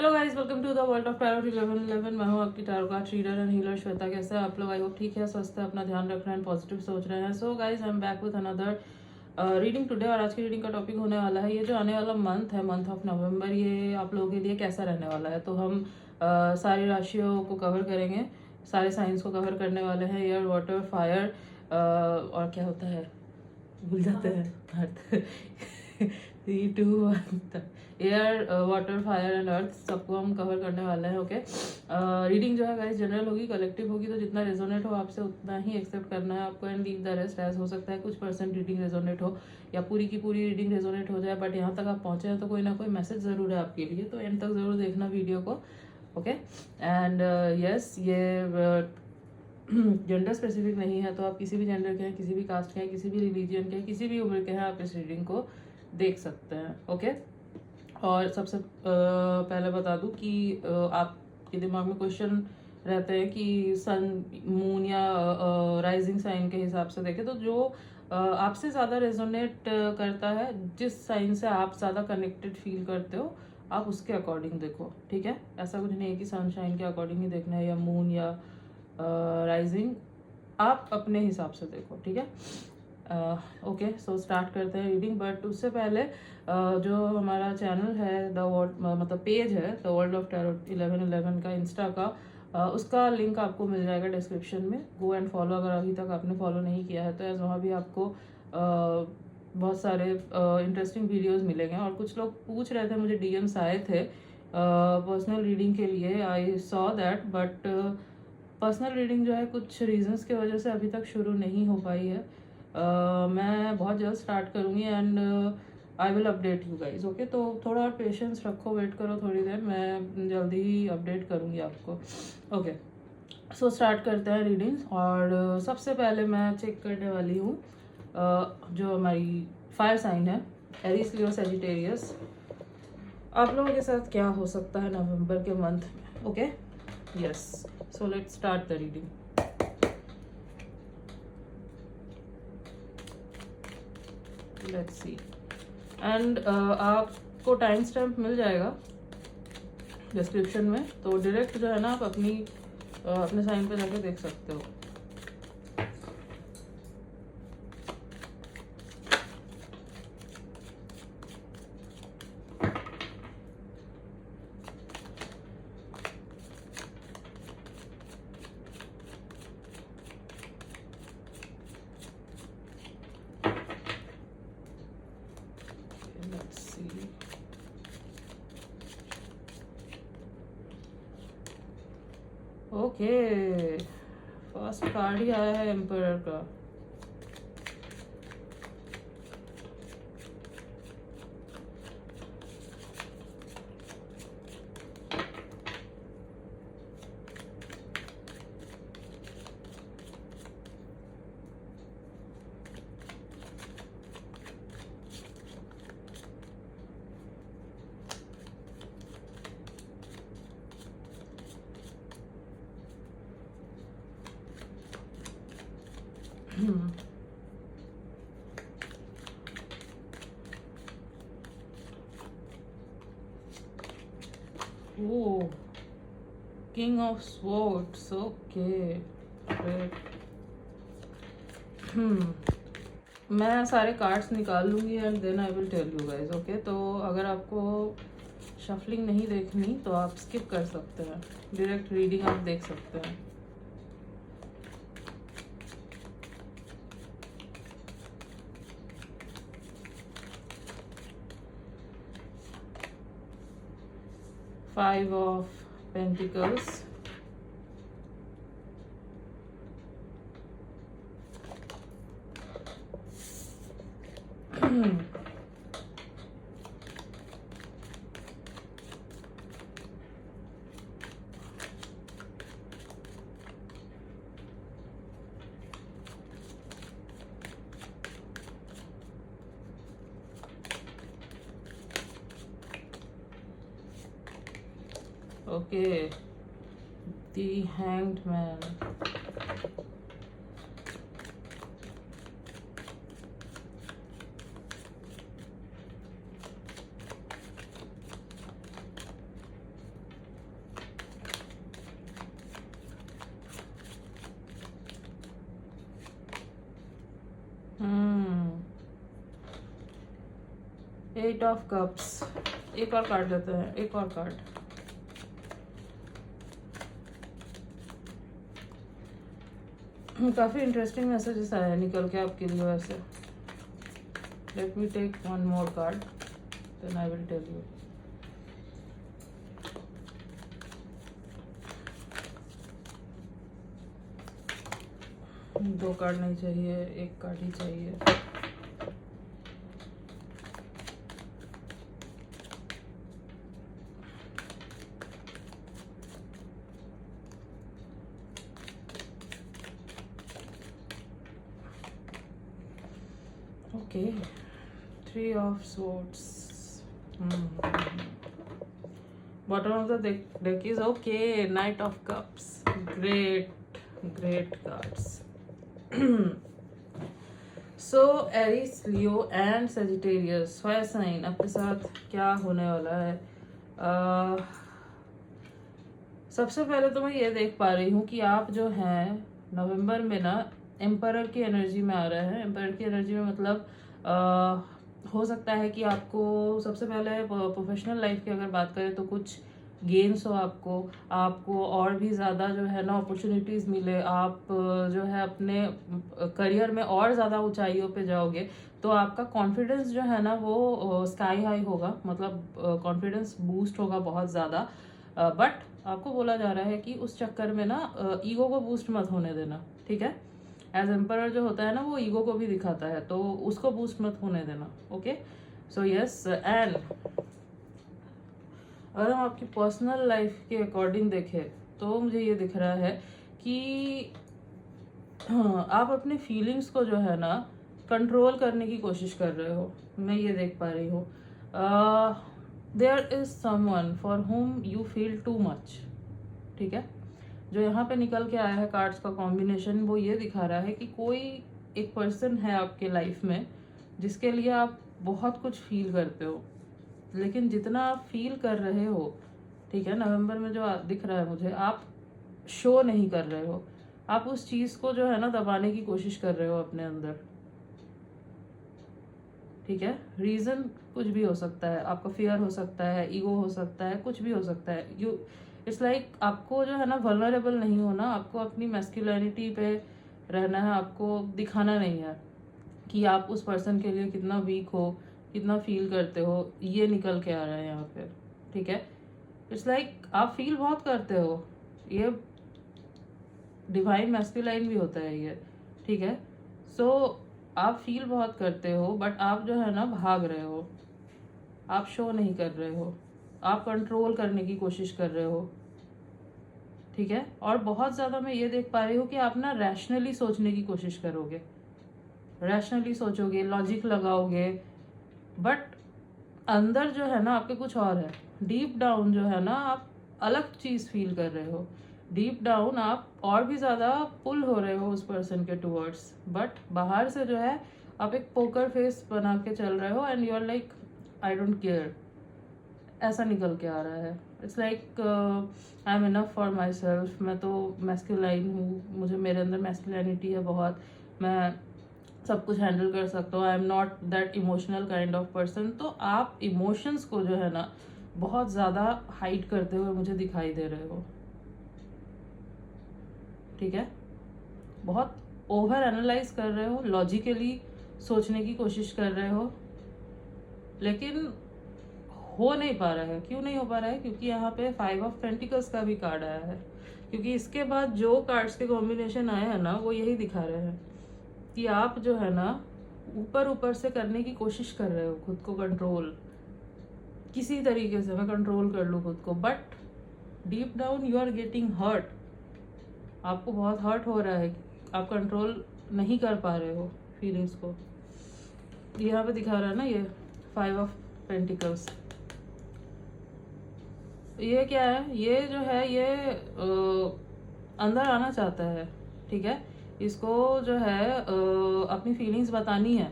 Hello guys, welcome to the world of tarot 1111। मैं हूँ आपकी tarot card reader and healer Shweta. कैसे हैं आप लोग? आई होप ठीक है, स्वस्थ है, अपना ध्यान रख रहे हैं, पॉजिटिव सोच रहे हैं। So guys, I am back with another reading today. और आज की रीडिंग का टॉपिक होने वाला है, ये जो आने वाला मंथ है, मंथ ऑफ नवंबर, ये आप लोगों के लिए कैसा रहने वाला है। तो हम सारी राशियों को कवर करेंगे, सारे साइंस को कवर करने वाले हैं। एयर, वाटर, फायर और क्या होता है, भूल जाते हैं, अर्थ। 3, 2, 1। Air, water, fire and earth सबको हम कवर करने वाले हैं। ओके, रीडिंग जो है गाइस जनरल होगी, कलेक्टिव होगी, तो जितना रेजोनेट हो आपसे उतना ही एक्सेप्ट करना है आपको एंड लीव द रेस्ट। एज हो सकता है कुछ % रीडिंग रेजोनेट हो या पूरी की पूरी रीडिंग रेजोनेट हो जाए, बट यहाँ तक आप पहुँचे हैं तो कोई ना कोई मैसेज ज़रूर है आपके लिए, तो एंड तक ज़रूर देखना वीडियो को। ओके एंड यस, ये जेंडर स्पेसिफिक नहीं है, तो आप किसी भी जेंडर के हैं, किसी भी कास्ट के हैं, किसी भी रिलीजियन के हैं, किसी भी उम्र के हैं, आप इस रीडिंग को देख सकते हैं। ओके, और सबसे पहले बता दूं कि आपके दिमाग में क्वेश्चन रहते हैं कि सन, मून या राइजिंग साइन के हिसाब से देखें तो जो आपसे ज़्यादा रेजोनेट करता है, जिस साइन से आप ज़्यादा कनेक्टेड फील करते हो, आप उसके अकॉर्डिंग देखो। ठीक है, ऐसा कुछ नहीं है कि सनशाइन के अकॉर्डिंग ही देखना है या मून या राइजिंग, आप अपने हिसाब से देखो। ठीक है, ओके, सो स्टार्ट करते हैं रीडिंग। बट उससे पहले जो हमारा चैनल है, द वर्ल्ड, मतलब पेज है द वर्ल्ड ऑफ टैरो 1111 का, इंस्टा का, उसका लिंक आपको मिल जाएगा डिस्क्रिप्शन में। गो एंड फॉलो अगर अभी तक आपने फॉलो नहीं किया है तो, एज वहाँ भी आपको बहुत सारे इंटरेस्टिंग वीडियोस मिलेंगे। और कुछ लोग पूछ रहे थे, मुझे डीएम्स आए थे पर्सनल रीडिंग के लिए, I saw that, but personal reading जो है कुछ रीजंस की वजह से अभी तक शुरू नहीं हो पाई है। मैं बहुत जल्द स्टार्ट करूँगी and I will update you guys. Okay, तो थोड़ा और पेशेंस रखो, वेट करो थोड़ी देर, मैं जल्दी ही अपडेट करूँगी आपको। ओके, सो स्टार्ट करते हैं रीडिंग्स। और सबसे पहले मैं चेक करने वाली हूँ जो हमारी फायर साइन है, एरीज, लियो, सैजिटेरियस, आप लोगों के साथ क्या हो सकता है नवंबर के मंथ में। Okay, yes, so let's start the reading. Let's see and आपको टाइम स्टैम्प मिल जाएगा डिस्क्रिप्शन में, तो डायरेक्ट जो है ना, आप अपने साइन पे जाके देख सकते हो। Let's see, okay, first card ही आया है एम्परर का। Oh, King of Swords. Okay, great. मैं सारे कार्ड्स निकाल लूँगी and then I will tell you guys. Okay, तो अगर आपको शफलिंग नहीं देखनी तो आप स्किप कर सकते हैं, डायरेक्ट रीडिंग आप देख सकते हैं। Five of Pentacles, okay, the Hanged Man, 8 of cups. एक और कार्ड लेते हैं, एक और कार्ड। काफ़ी इंटरेस्टिंग मैसेजेस आया है निकल के आपके लिए वैसे। Let me take one more card then I will tell you. दो कार्ड नहीं चाहिए, एक कार्ड ही चाहिए। Okay, 3 of swords. Bottom of the deck is okay. Knight of Cups. Great cards. So Aries, Leo and Sagittarius, fire sign, आपके साथ क्या होने वाला है? सबसे पहले तो मैं ये देख पा रही हूँ कि आप जो हैं नवंबर में ना एम्परर की एनर्जी में आ रहे हैं। एम्परर की एनर्जी में मतलब हो सकता है कि आपको सबसे पहले प्रोफेशनल लाइफ की अगर बात करें तो कुछ गेन्स हो, आपको और भी ज़्यादा जो है ना अपॉर्चुनिटीज़ मिले, आप जो है अपने करियर में और ज़्यादा ऊंचाइयों पे जाओगे, तो आपका कॉन्फिडेंस जो है ना वो स्काई हाई होगा, मतलब कॉन्फिडेंस बूस्ट होगा बहुत ज़्यादा। बट आपको बोला जा रहा है कि उस चक्कर में ना ईगो को बूस्ट मत होने देना, ठीक है? एज एम्परर जो होता है ना वो ईगो को भी दिखाता है, तो उसको बूस्ट मत होने देना। Okay, so yes. एंड अगर हम आपकी पर्सनल लाइफ के अकॉर्डिंग देखें तो मुझे ये दिख रहा है कि हाँ, आप अपने फीलिंग्स को जो है ना कंट्रोल करने की कोशिश कर रहे हो, मैं ये देख पा रही हूँ। There is someone for whom you feel too much, ठीक है? जो यहाँ पे निकल के आया है कार्ड्स का कॉम्बिनेशन, वो ये दिखा रहा है कि कोई एक पर्सन है आपके लाइफ में जिसके लिए आप बहुत कुछ फील करते हो, लेकिन जितना आप फील कर रहे हो, ठीक है, नवंबर में जो दिख रहा है मुझे, आप शो नहीं कर रहे हो। आप उस चीज़ को जो है ना दबाने की कोशिश कर रहे हो अपने अंदर, ठीक है? रीज़न कुछ भी हो सकता है, आपका फियर हो सकता है, ईगो हो सकता है, कुछ भी हो सकता है। इट्स लाइक आपको जो है ना वल्नरेबल नहीं होना, आपको अपनी मैस्कुलिनिटी पे रहना है, आपको दिखाना नहीं है कि आप उस पर्सन के लिए कितना वीक हो, कितना फील करते हो। ये निकल के आ रहा है यहाँ पे, ठीक है? इट्स लाइक आप फील बहुत करते हो, ये डिवाइन मैस्कुलाइन भी होता है ये, ठीक है? सो आप फील बहुत करते हो, बट आप जो है ना भाग रहे हो, आप शो नहीं कर रहे हो, आप कंट्रोल करने की कोशिश कर रहे हो, ठीक है? और बहुत ज़्यादा मैं ये देख पा रही हूँ कि आप ना रैशनली सोचने की कोशिश करोगे, रैशनली सोचोगे, लॉजिक लगाओगे, बट अंदर जो है ना आपके कुछ और है। डीप डाउन जो है ना आप अलग चीज़ फील कर रहे हो, डीप डाउन आप और भी ज़्यादा पुल हो रहे हो उस पर्सन के टूवर्ड्स, बट बाहर से जो है आप एक पोकर फेस बना के चल रहे हो and you are like I don't care, ऐसा निकल के आ रहा है। It's like I am enough for myself, मैं तो मैस्कुलाइन हूँ, मुझे मेरे अंदर मैस्कुलिनिटी है बहुत, मैं सब कुछ हैंडल कर सकता हूँ, I am not that emotional kind of person. तो आप इमोशंस को जो है ना बहुत ज़्यादा हाइड करते हुए मुझे दिखाई दे रहे हो, ठीक है? बहुत ओवर एनालाइज कर रहे हो, लॉजिकली सोचने की कोशिश कर रहे हो, लेकिन हो नहीं पा रहा है। क्यों नहीं हो पा रहा है? क्योंकि यहाँ पे 5 ऑफ पेंटिकल्स का भी कार्ड आया है, क्योंकि इसके बाद जो कार्ड्स के कॉम्बिनेशन आए हैं ना वो यही दिखा रहे हैं कि आप जो है ना ऊपर से करने की कोशिश कर रहे हो खुद को कंट्रोल, किसी तरीके से मैं कंट्रोल कर लूँ खुद को, but deep down you are getting hurt, आपको बहुत हर्ट हो रहा है, आप कंट्रोल नहीं कर पा रहे हो फीलिंग्स को। यहाँ पे दिखा रहा है ना ये 5 ऑफ पेंटिकल्स, ये क्या है? ये जो है ये अंदर आना चाहता है, ठीक है? इसको जो है अपनी फीलिंग्स बतानी है,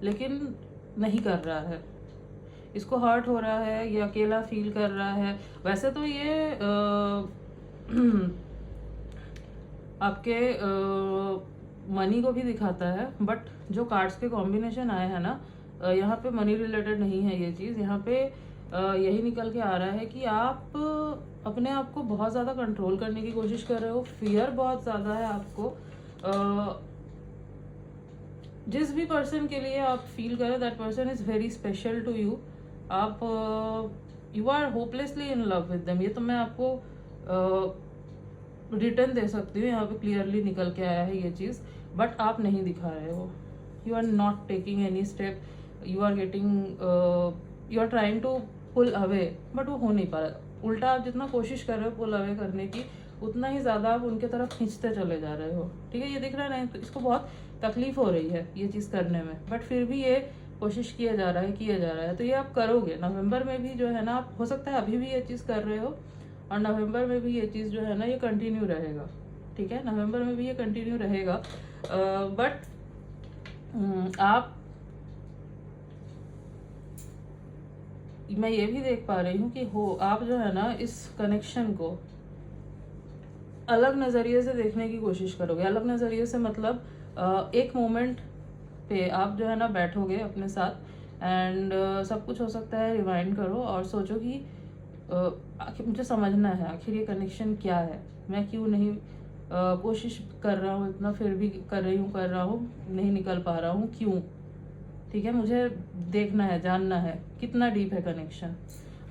लेकिन नहीं कर रहा है, इसको हर्ट हो रहा है, ये अकेला फील कर रहा है। वैसे तो ये आपके मनी को भी दिखाता है, बट जो कार्ड्स के कॉम्बिनेशन आए हैं ना यहाँ पे मनी रिलेटेड नहीं है ये चीज़। यहाँ पे यही निकल के आ रहा है कि आप अपने आप को बहुत ज़्यादा कंट्रोल करने की कोशिश कर रहे हो, फियर बहुत ज़्यादा है आपको। जिस भी पर्सन के लिए आप फील करें that person is very special to you. आप you are hopelessly in love with them. ये तो मैं आपको रिटर्न दे सकती हूँ, यहाँ पे क्लियरली निकल के आया है ये चीज़, बट आप नहीं दिखा रहे हो। You are not taking any step, you are getting you are trying to pull away, but वो हो नहीं पा रहा। उल्टा आप जितना कोशिश कर रहे हो पुल अवे करने की, उतना ही ज़्यादा आप उनके तरफ खींचते चले जा रहे हो। ठीक है, ये दिख रहा है ना, तो इसको बहुत तकलीफ हो रही है ये चीज़ करने में, बट फिर भी ये कोशिश किया जा रहा है। तो ये आप करोगे नवंबर में भी जो है ना, आप हो सकता है अभी भी ये चीज़ कर रहे हो और नवंबर में भी ये चीज़ जो है ना ये कंटिन्यू रहेगा। ठीक है, नवंबर में भी ये कंटिन्यू रहेगा, बट आप मैं ये भी देख पा रही हूँ कि आप जो है ना इस कनेक्शन को अलग नज़रिए से देखने की कोशिश करोगे। अलग नज़रिए से मतलब एक मोमेंट पे आप जो है ना बैठोगे अपने साथ एंड सब कुछ हो सकता है रिवाइंड करो और सोचो कि आखिर मुझे समझना है आखिर ये कनेक्शन क्या है, मैं क्यों नहीं कोशिश कर रहा हूँ इतना, फिर भी कर रहा हूँ नहीं निकल पा रहा हूँ, क्यों। ठीक है, मुझे देखना है, जानना है कितना डीप है कनेक्शन।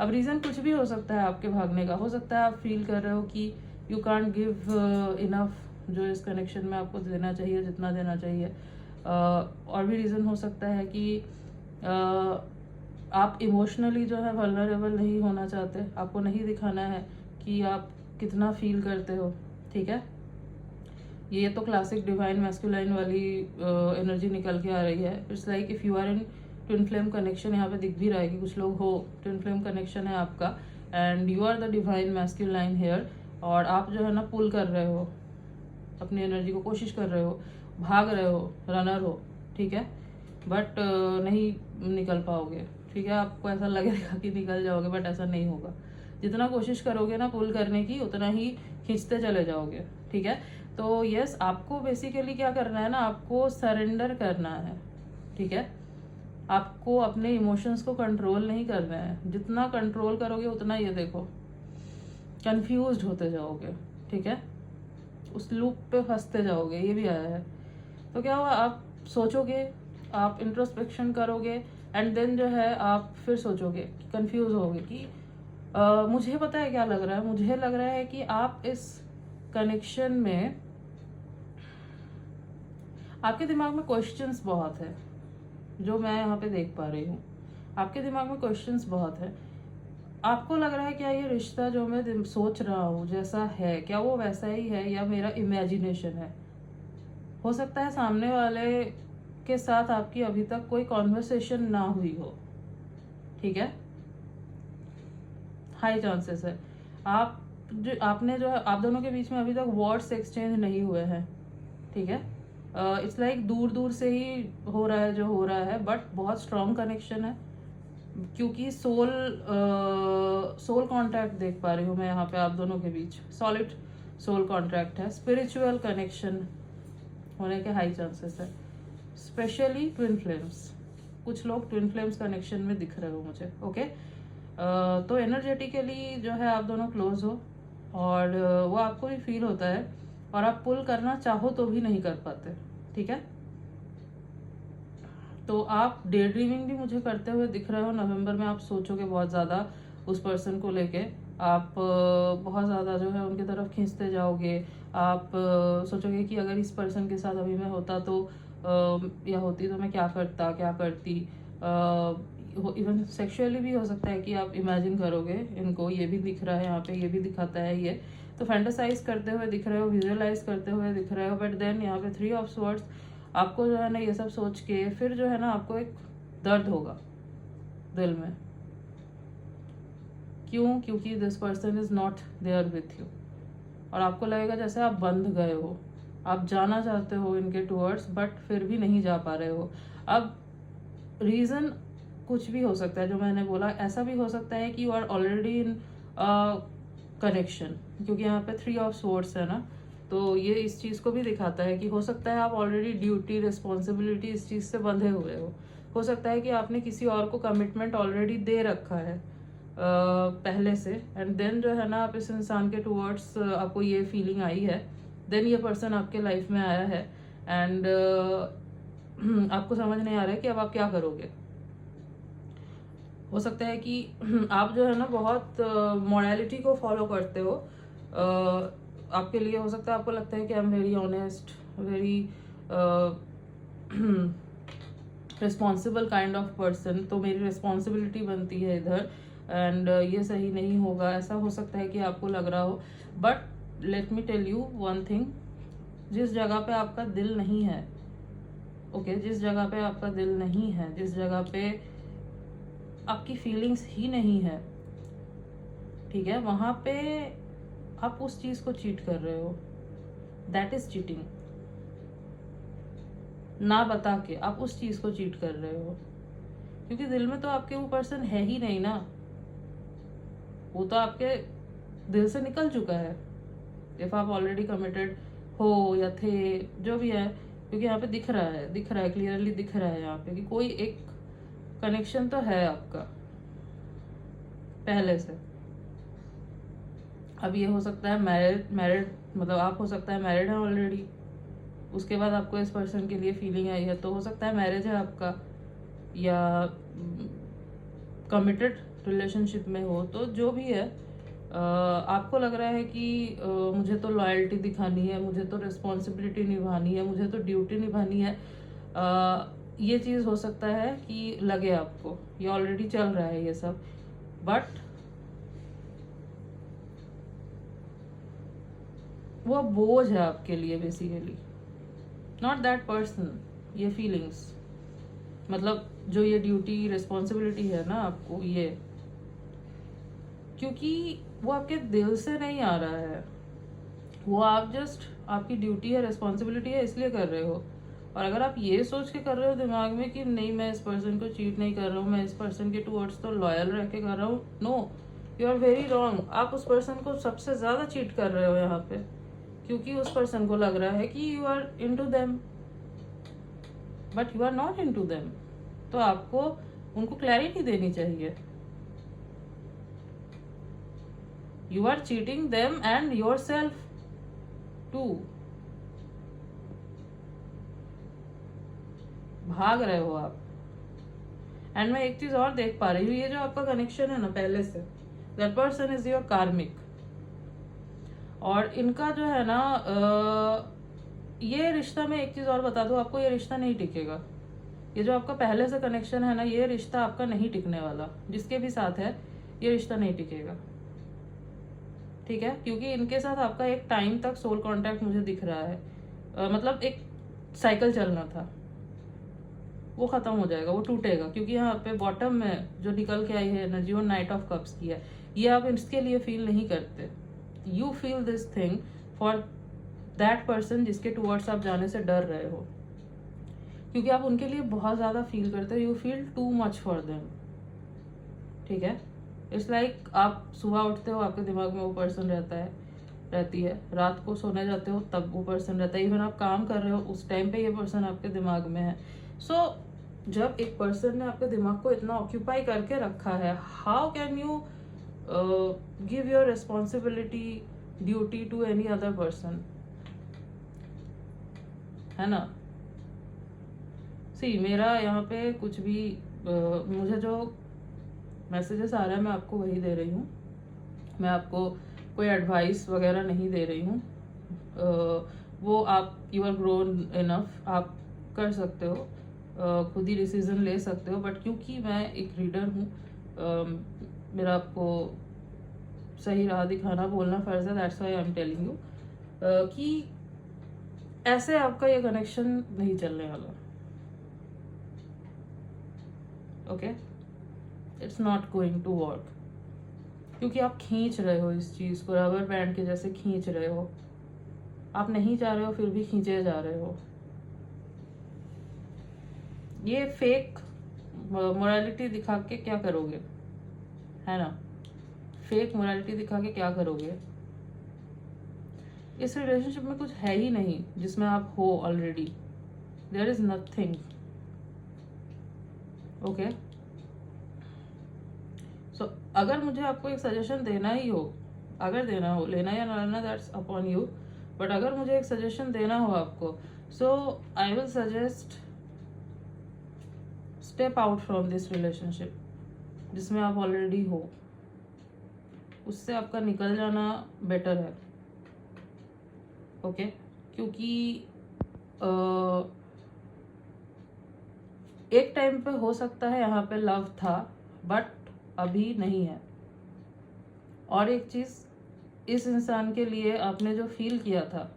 अब रीज़न कुछ भी हो सकता है आपके भागने का। हो सकता है आप फील कर रहे हो कि यू कांट गिव इनफ, जो इस कनेक्शन में आपको देना चाहिए जितना देना चाहिए। और भी रीज़न हो सकता है कि आप इमोशनली जो है वल्नरेबल नहीं होना चाहते, आपको नहीं दिखाना है कि आप कितना फील करते हो। ठीक है, ये तो क्लासिक डिवाइन मैस्कुलाइन वाली एनर्जी निकल के आ रही है। It's like if you are in twin flame connection, यहाँ पे दिख भी रहा है कि कुछ लोग हो, ट्विन फ्लेम कनेक्शन है आपका and you are the divine masculine here, और आप जो है ना पुल कर रहे हो अपनी एनर्जी को, कोशिश कर रहे हो, भाग रहे हो, रनर हो। ठीक है, बट नहीं निकल पाओगे। ठीक है, आपको ऐसा लगेगा कि निकल जाओगे, बट ऐसा नहीं होगा। जितना कोशिश करोगे ना पुल करने की, उतना ही खींचते चले जाओगे। ठीक है, तो यस, आपको बेसिकली क्या करना है ना, आपको सरेंडर करना है। ठीक है, आपको अपने इमोशंस को कंट्रोल नहीं करना है। जितना कंट्रोल करोगे उतना ये देखो कंफ्यूज्ड होते जाओगे। ठीक है, उस लूप पे फंसते जाओगे। ये भी आया है, तो क्या हुआ, आप सोचोगे, आप इंट्रोस्पेक्शन करोगे एंड देन जो है आप फिर सोचोगे, कंफ्यूज होगे कि मुझे पता है क्या लग रहा है। मुझे लग रहा है कि आप इस कनेक्शन में, आपके दिमाग में क्वेश्चंस बहुत है, जो मैं यहाँ पे देख पा रही हूँ। आपके दिमाग में क्वेश्चंस बहुत है। आपको लग रहा है क्या ये रिश्ता जो मैं सोच रहा हूँ जैसा है, क्या वो वैसा ही है या मेरा इमेजिनेशन है। हो सकता है सामने वाले के साथ आपकी अभी तक कोई कॉन्वर्सेशन ना हुई हो। ठीक है, हाई चांसेस है आपने जो है, आप दोनों के बीच में अभी तक वर्ड्स एक्सचेंज नहीं हुए हैं। ठीक है, इट्स लाइक दूर दूर से ही हो रहा है जो हो रहा है, बट बहुत स्ट्रॉन्ग कनेक्शन है, क्योंकि सोल कॉन्ट्रैक्ट देख पा रही हूँ मैं यहाँ पे आप दोनों के बीच। सॉलिड सोल कॉन्ट्रैक्ट है, स्पिरिचुअल कनेक्शन होने के हाई चांसेस है, स्पेशली ट्विन फ्लेम्स। कुछ लोग ट्विन फ्लेम्स कनेक्शन में दिख रहे हो मुझे। ओके, तो एनर्जेटिकली जो है आप दोनों क्लोज हो और वो आपको भी फील होता है, और आप पुल करना चाहो तो भी नहीं कर पाते। ठीक है, तो आप डे ड्रीमिंग भी मुझे करते हुए दिख रहे हो नवंबर में। आप सोचोगे बहुत ज़्यादा उस पर्सन को लेके, आप बहुत ज़्यादा जो है उनकी तरफ खींचते जाओगे। आप सोचोगे कि अगर इस पर्सन के साथ अभी मैं होता तो या होती तो मैं क्या करती। इवन सेक्सुअली भी हो सकता है कि आप इमेजिन करोगे इनको। ये भी दिख रहा है यहाँ पे, ये भी दिखाता है ये। तो फैंटासाइज करते हुए दिख रहे हो, विजुअलाइज करते हुए दिख रहे हो, बट देन यहाँ पे 3 ऑफ स्वॉर्ड्स। आपको जो है ना ये सब सोच के फिर जो है ना आपको एक दर्द होगा दिल में। क्यों? क्योंकि this person is not there with you, और आपको लगेगा जैसे आप बंध गए हो। आप जाना चाहते हो इनके टूवर्ड्स, बट फिर भी नहीं जा पा रहे हो। अब रीज़न कुछ भी हो सकता है, जो मैंने बोला। ऐसा भी हो सकता है कि you are already in connection, क्योंकि यहाँ पे 3 ऑफ स्वॉर्ड्स है ना, तो ये इस चीज़ को भी दिखाता है कि हो सकता है आप ऑलरेडी ड्यूटी, रिस्पॉन्सिबिलिटी इस चीज़ से बंधे हुए हो। हो सकता है कि आपने किसी और को कमिटमेंट ऑलरेडी दे रखा है पहले से, एंड देन जो है ना आप इस इंसान के टूवर्ड्स आपको ये फीलिंग आई है, देन ये पर्सन आपके लाइफ में आया है, एंड आपको समझ नहीं आ रहा है कि अब आप क्या करोगे। हो सकता है कि आप जो है ना बहुत मॉरलिटी को फॉलो करते हो। आपके लिए हो सकता है आपको लगता है कि I am very honest, very responsible kind of person, तो मेरी रिस्पॉन्सिबिलिटी बनती है इधर, एंड ये सही नहीं होगा, ऐसा हो सकता है कि आपको लग रहा हो। But let me tell you one thing, जिस जगह पे आपका दिल नहीं है, ओके, जिस जगह पे आपका दिल नहीं है, जिस जगह पे आपकी फीलिंग्स ही नहीं है, ठीक है, वहां पे आप उस चीज को चीट कर रहे हो, दैट इज चीटिंग। ना बता के आप उस चीज को चीट कर रहे हो, क्योंकि दिल में तो आपके वो पर्सन है ही नहीं ना, वो तो आपके दिल से निकल चुका है। इफ आप ऑलरेडी कमिटेड हो या थे, जो भी है, क्योंकि यहाँ पे दिख रहा है क्लियरली दिख रहा है यहाँ पे कि कोई एक कनेक्शन तो है आपका पहले से। अब ये हो सकता है मैरिड मतलब आप हो सकता है मैरिड है ऑलरेडी, उसके बाद आपको इस पर्सन के लिए फीलिंग आई है, तो हो सकता है मैरिज है आपका, या कमिटेड रिलेशनशिप में हो, तो जो भी है आपको लग रहा है कि मुझे तो लॉयल्टी दिखानी है, मुझे तो रिस्पॉन्सिबिलिटी निभानी है, मुझे तो ड्यूटी निभानी है। ये चीज़ हो सकता है कि लगे आपको, ये ऑलरेडी चल रहा है ये सब, बट वो बोझ है आपके लिए बेसिकली, नॉट दैट पर्सन, ये फीलिंग्स, मतलब जो ये ड्यूटी रिस्पॉन्सिबिलिटी है ना आपको, ये क्योंकि वो आपके दिल से नहीं आ रहा है, वो आप जस्ट आपकी ड्यूटी है, रिस्पॉन्सिबिलिटी है इसलिए कर रहे हो। और अगर आप ये सोच के कर रहे हो दिमाग में कि नहीं मैं इस पर्सन को चीट नहीं कर रहा हूँ, मैं इस पर्सन के टूवर्ड्स तो लॉयल रह के कर रहा हूँ, no, you are very wrong. आप उस पर्सन को सबसे ज़्यादा चीट कर रहे हो यहाँ पे, क्योंकि उस पर्सन को लग रहा है कि you are into them, but you are not into them. तो आपको उनको क्लैरिटी देनी चाहिए, you are cheating them and yourself too. भाग रहे हो आप। एंड मैं एक चीज और देख पा रही हूँ, ये जो आपका कनेक्शन है ना पहले से, दैट पर्सन इज योर कार्मिक, और इनका जो है ना ये रिश्ता, में एक चीज और बता दूं आपको, ये रिश्ता नहीं टिकेगा। ये जो आपका पहले से कनेक्शन है ना, ये रिश्ता आपका नहीं टिकने वाला, जिसके भी साथ है ये रिश्ता नहीं टिकेगा, ठीक है, क्योंकि इनके साथ आपका एक टाइम तक सोल कांटेक्ट मुझे दिख रहा है, मतलब एक साइकिल चलना था, वो खत्म हो जाएगा, वो टूटेगा, क्योंकि यहाँ पे बॉटम में जो निकल के आई है एनर्जी, वो नाइट ऑफ कप्स की है। ये आप इसके लिए फील नहीं करते, you feel this thing for that person जिसके टूवर्ड्स आप जाने से डर रहे हो, क्योंकि आप उनके लिए बहुत ज़्यादा फील करते हो, you feel too much for them, ठीक है। इट्स लाइक आप सुबह उठते हो, आपके दिमाग में वो पर्सन रहती है, रात को सोने जाते हो तब वो पर्सन रहता है, इवन आप काम कर रहे हो उस टाइम पे ये पर्सन आपके दिमाग में है। सो जब एक पर्सन ने आपके दिमाग को इतना ऑक्यूपाई करके रखा है, how can you give your responsibility, duty to any other person, है ना। सी मेरा यहाँ पे कुछ भी मुझे जो मैसेजेस आ रहा है मैं आपको वही दे रही हूँ, मैं आपको कोई एडवाइस वगैरह नहीं दे रही हूँ। वो आप, यू आर ग्रोन इनफ, आप कर सकते हो, खुद ही डिसीजन ले सकते हो, बट क्योंकि मैं एक रीडर हूँ, मेरा आपको सही राह दिखाना, बोलना फर्ज है, that's why I am telling you कि ऐसे आपका ये कनेक्शन नहीं चलने वाला, okay, it's not going to work, क्योंकि आप खींच रहे हो इस चीज़ को, रबर बैंड के जैसे खींच रहे हो, आप नहीं चाह रहे हो फिर भी खींचे जा रहे हो। ये फेक मोरालिटी दिखा के क्या करोगे, है ना, फेक मोरालिटी दिखा के क्या करोगे। इस रिलेशनशिप में कुछ है ही नहीं जिसमें आप हो already, there is nothing, okay. So अगर मुझे आपको एक सजेशन देना ही हो, अगर देना हो, लेना या ना लेना दैट्स अपॉन यू, बट अगर मुझे एक सजेशन देना हो आपको, so I will suggest step out from this relationship जिसमें आप ऑलरेडी हो, उससे आपका निकल जाना बेटर है। ओके क्योंकि एक टाइम पे हो सकता है यहाँ पे लव था बट अभी नहीं है। और एक चीज़, इस इंसान के लिए आपने जो फील किया था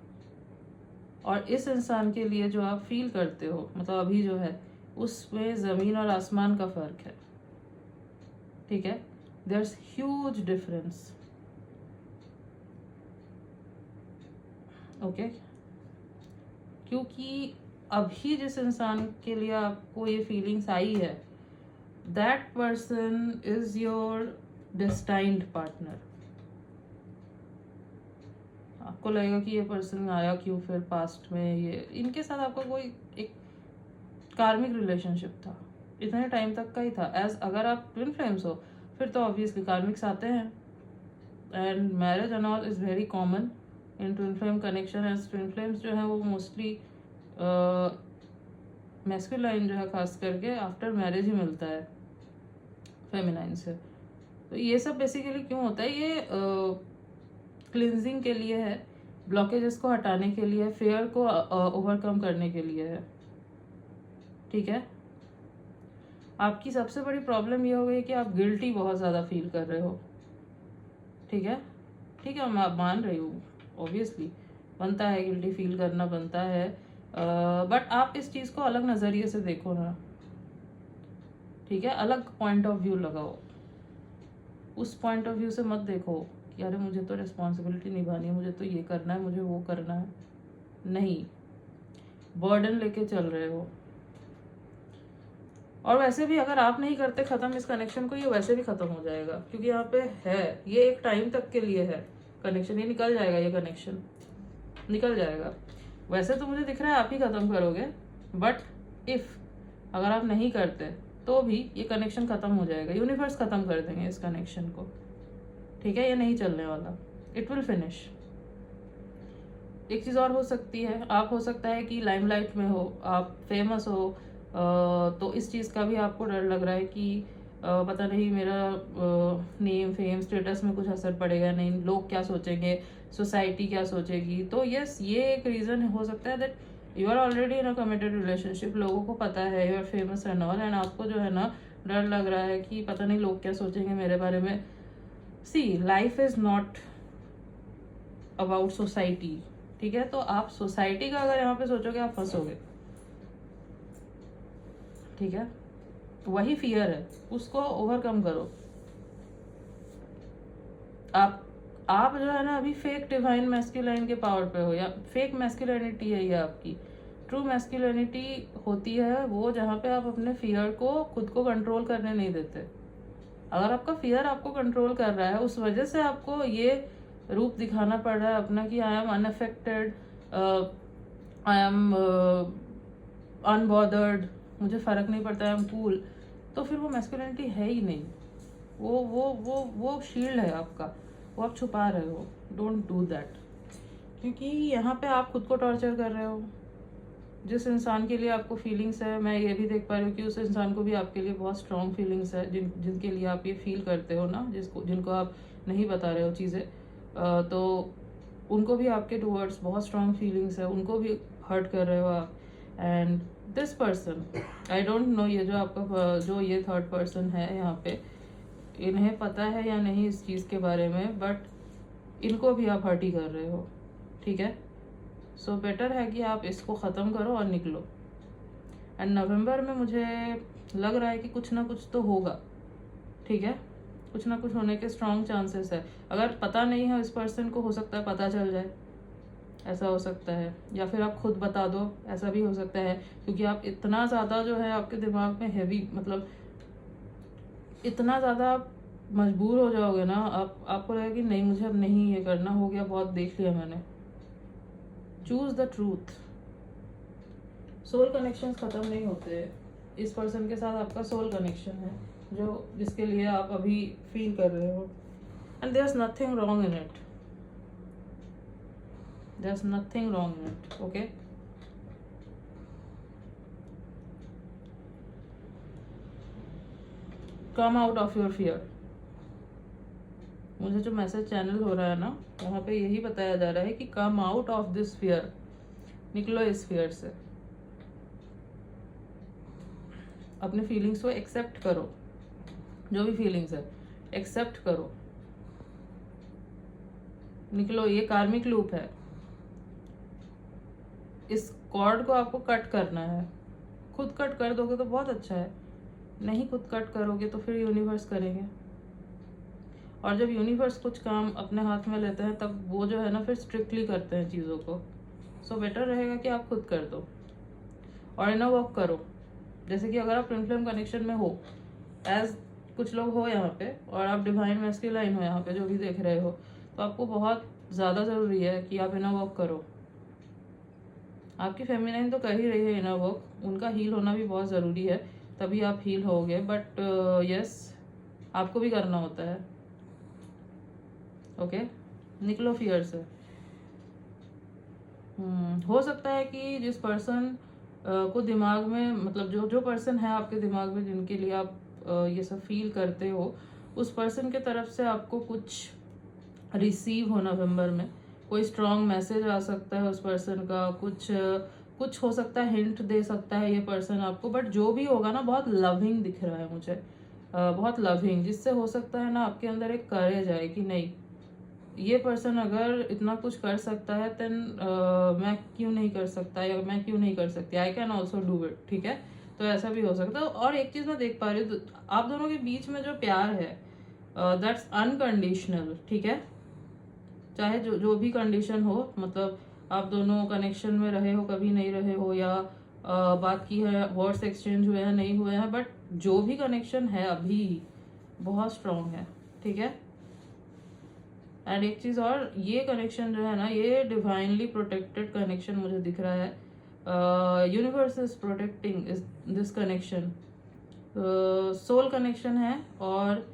और इस इंसान के लिए जो आप फील करते हो, मतलब अभी जो है, उसमें ज़मीन और आसमान का फ़र्क है। ठीक है, there is huge difference. Okay क्योंकि अभी जिस इंसान के लिए आपको ये फीलिंग्स आई है, that person is your destined partner. आपको लगेगा कि ये पर्सन आया क्यों फिर पास्ट में, ये इनके साथ आपका कोई एक कार्मिक रिलेशनशिप था, इतने टाइम तक का ही था। एज अगर आप ट्विन फ्लेम्स हो फिर तो ऑब्वियसली कार्मिक्स आते हैं, and marriage and all is very common in twin flame connection. As twin flames जो है वो मोस्टली मैस्कुलाइन जो है खास करके आफ्टर मैरिज ही मिलता है फेमिनाइन से। तो ये सब बेसिकली क्यों होता है, ये क्लिनजिंग के लिए है, ब्लॉकेजेस को हटाने के लिए, फेयर को ओवरकम करने के लिए है। ठीक है, आपकी सबसे बड़ी प्रॉब्लम ये हो गई कि आप गिल्टी बहुत ज़्यादा फील कर रहे हो। ठीक है, ठीक है, मैं मान रही हूँ, ऑब्वियसली बनता है, गिल्टी फील करना बनता है, बट आप इस चीज़ को अलग नज़रिए से देखो ना। ठीक है, अलग पॉइंट ऑफ व्यू लगाओ। उस पॉइंट ऑफ व्यू से मत देखो कि अरे मुझे तो रिस्पॉन्सिबिलिटी निभानी है, मुझे तो ये करना है, मुझे वो करना है। नहीं, बर्डन लेके चल रहे हो। और वैसे भी अगर आप नहीं करते ख़त्म इस कनेक्शन को, ये वैसे भी ख़त्म हो जाएगा, क्योंकि यहाँ पे है, ये एक टाइम तक के लिए है कनेक्शन, ये निकल जाएगा, ये कनेक्शन निकल जाएगा। वैसे तो मुझे दिख रहा है आप ही ख़त्म करोगे, बट इफ़ अगर आप नहीं करते तो भी ये कनेक्शन ख़त्म हो जाएगा, यूनिवर्स ख़त्म कर देंगे इस कनेक्शन को। ठीक है, ये नहीं चलने वाला, इट विल फिनिश। एक चीज़ और हो सकती है, आप हो सकता है कि लाइमलाइट में हो, आप फेमस हो, तो इस चीज़ का भी आपको डर लग रहा है कि पता नहीं मेरा नेम फेम स्टेटस में कुछ असर पड़ेगा नहीं, लोग क्या सोचेंगे, सोसाइटी क्या सोचेगी। तो यस, ये एक रीज़न हो सकता है that you are already in a committed relationship, लोगों को पता है you are famous and all, and आपको जो है ना डर लग रहा है कि पता नहीं लोग क्या सोचेंगे मेरे बारे में। See, life is not about society. ठीक है, तो आप सोसाइटी का अगर यहाँ पे सोचोगे आप फंसोगे। ठीक है, वही फियर है, उसको ओवरकम करो। आप जो है ना अभी फेक डिवाइन मैस्कुलाइन के पावर पे हो, या फेक मैस्कुलिनिटी है ये आपकी। ट्रू मैस्कुलिनिटी होती है वो जहाँ पे आप अपने फियर को खुद को कंट्रोल करने नहीं देते। अगर आपका फियर आपको कंट्रोल कर रहा है, उस वजह से आपको ये रूप दिखाना पड़ रहा है अपना कि I am unaffected, I am unbothered, मुझे फ़र्क नहीं पड़ता, आई एम कूल, तो फिर वो मैस्कुलिनिटी है ही नहीं। वो शील्ड है आपका, वो आप छुपा रहे हो। डोंट डू दैट, क्योंकि यहाँ पे आप खुद को टॉर्चर कर रहे हो। जिस इंसान के लिए आपको फीलिंग्स है, मैं ये भी देख पा रही हूँ कि उस इंसान को भी आपके लिए बहुत स्ट्रॉन्ग फीलिंग्स है, जिनके लिए आप ये फील करते हो ना, जिनको आप नहीं बता रहे हो चीज़ें, तो उनको भी आपके टूवर्ड्स बहुत स्ट्रॉन्ग फीलिंग्स है, उनको भी हर्ट कर रहे हो आप। And this person, I don't know, ये जो आपका जो ये थर्ड पर्सन है यहाँ पे, इन्हें पता है या नहीं इस चीज़ के बारे में, बट इनको भी आप हर्ट ही कर रहे हो। ठीक है, सो बेटर है कि आप इसको ख़त्म करो और निकलो। एंड नवंबर में मुझे लग रहा है कि कुछ ना कुछ तो होगा। ठीक है, कुछ ना कुछ होने के स्ट्रॉन्ग चांसेस है। अगर पता नहीं है इस पर्सन को, हो सकता है पता चल जाए, ऐसा हो सकता है, या फिर आप खुद बता दो, ऐसा भी हो सकता है। क्योंकि आप इतना ज़्यादा जो है आपके दिमाग में हैवी, मतलब इतना ज़्यादा आप मजबूर हो जाओगे ना, आपको लगेगा कि नहीं मुझे अब नहीं ये करना, हो गया, बहुत देख लिया मैंने। Choose the truth. Soul connections ख़त्म नहीं होते, इस पर्सन के साथ आपका सोल कनेक्शन है, जो जिसके लिए आप अभी फील कर रहे हो, and there is nothing wrong in it, there is nothing wrong in it. Okay, come out of your fear. मुझे जो मैसेज चैनल हो रहा है ना, वहाँ पे यही बताया जा रहा है कि कम आउट ऑफ दिस फियर, निकलो इस फियर से, अपने फीलिंग्स को एक्सेप्ट करो, जो भी फीलिंग्स है एक्सेप्ट करो, निकलो। ये कार्मिक लूप है, इस कॉर्ड को आपको कट करना है। खुद कट कर दोगे तो बहुत अच्छा है, नहीं खुद कट करोगे तो फिर यूनिवर्स करेंगे, और जब यूनिवर्स कुछ काम अपने हाथ में लेते हैं तब वो जो है ना फिर स्ट्रिक्टली करते हैं चीज़ों को। सो बेटर रहेगा कि आप खुद कर दो और इनर वर्क करो। जैसे कि अगर आप ट्विन फ्लेम कनेक्शन में हो, एज कुछ लोग हो यहाँ पे, और आप डिवाइन मैस्कुलाइन हो यहाँ पे जो भी देख रहे हो, तो आपको बहुत ज़्यादा ज़रूरी है कि आप इनर वर्क करो। आपकी फेमिनाइन तो कर ही रही है इनर वर्क, उनका हील होना भी बहुत ज़रूरी है, तभी आप हील होगे। बट यस, आपको भी करना होता है। ओके, निकलो फियर से। हो सकता है कि जिस पर्सन को दिमाग में, मतलब जो पर्सन है आपके दिमाग में जिनके लिए आप ये सब फील करते हो, उस पर्सन के तरफ से आपको कुछ रिसीव हो नवंबर में। कोई स्ट्रॉन्ग मैसेज आ सकता है उस पर्सन का, कुछ हो सकता है, हिंट दे सकता है ये पर्सन आपको। बट जो भी होगा ना, बहुत लविंग दिख रहा है मुझे, बहुत लविंग, जिससे हो सकता है ना आपके अंदर एक करेज आए कि नहीं, ये पर्सन अगर इतना कुछ कर सकता है देन मैं क्यों नहीं कर सकता, या मैं क्यों नहीं कर सकती, I can also do it. ठीक है, तो ऐसा भी हो सकता है। और एक चीज़ मैं देख पा रही हूँ, आप दोनों के बीच में जो प्यार है दैट्स अनकंडीशनल। ठीक है, चाहे जो भी कंडीशन हो, मतलब आप दोनों कनेक्शन में रहे हो, कभी नहीं रहे हो, या बात की है, वर्ड्स एक्सचेंज हुए हैं, नहीं हुए हैं, बट जो भी कनेक्शन है अभी बहुत स्ट्रांग है। ठीक है, एंड एक चीज़ और, ये कनेक्शन जो है ना, ये डिवाइनली प्रोटेक्टेड कनेक्शन मुझे दिख रहा है। Universe is protecting this connection. Soul connection है, और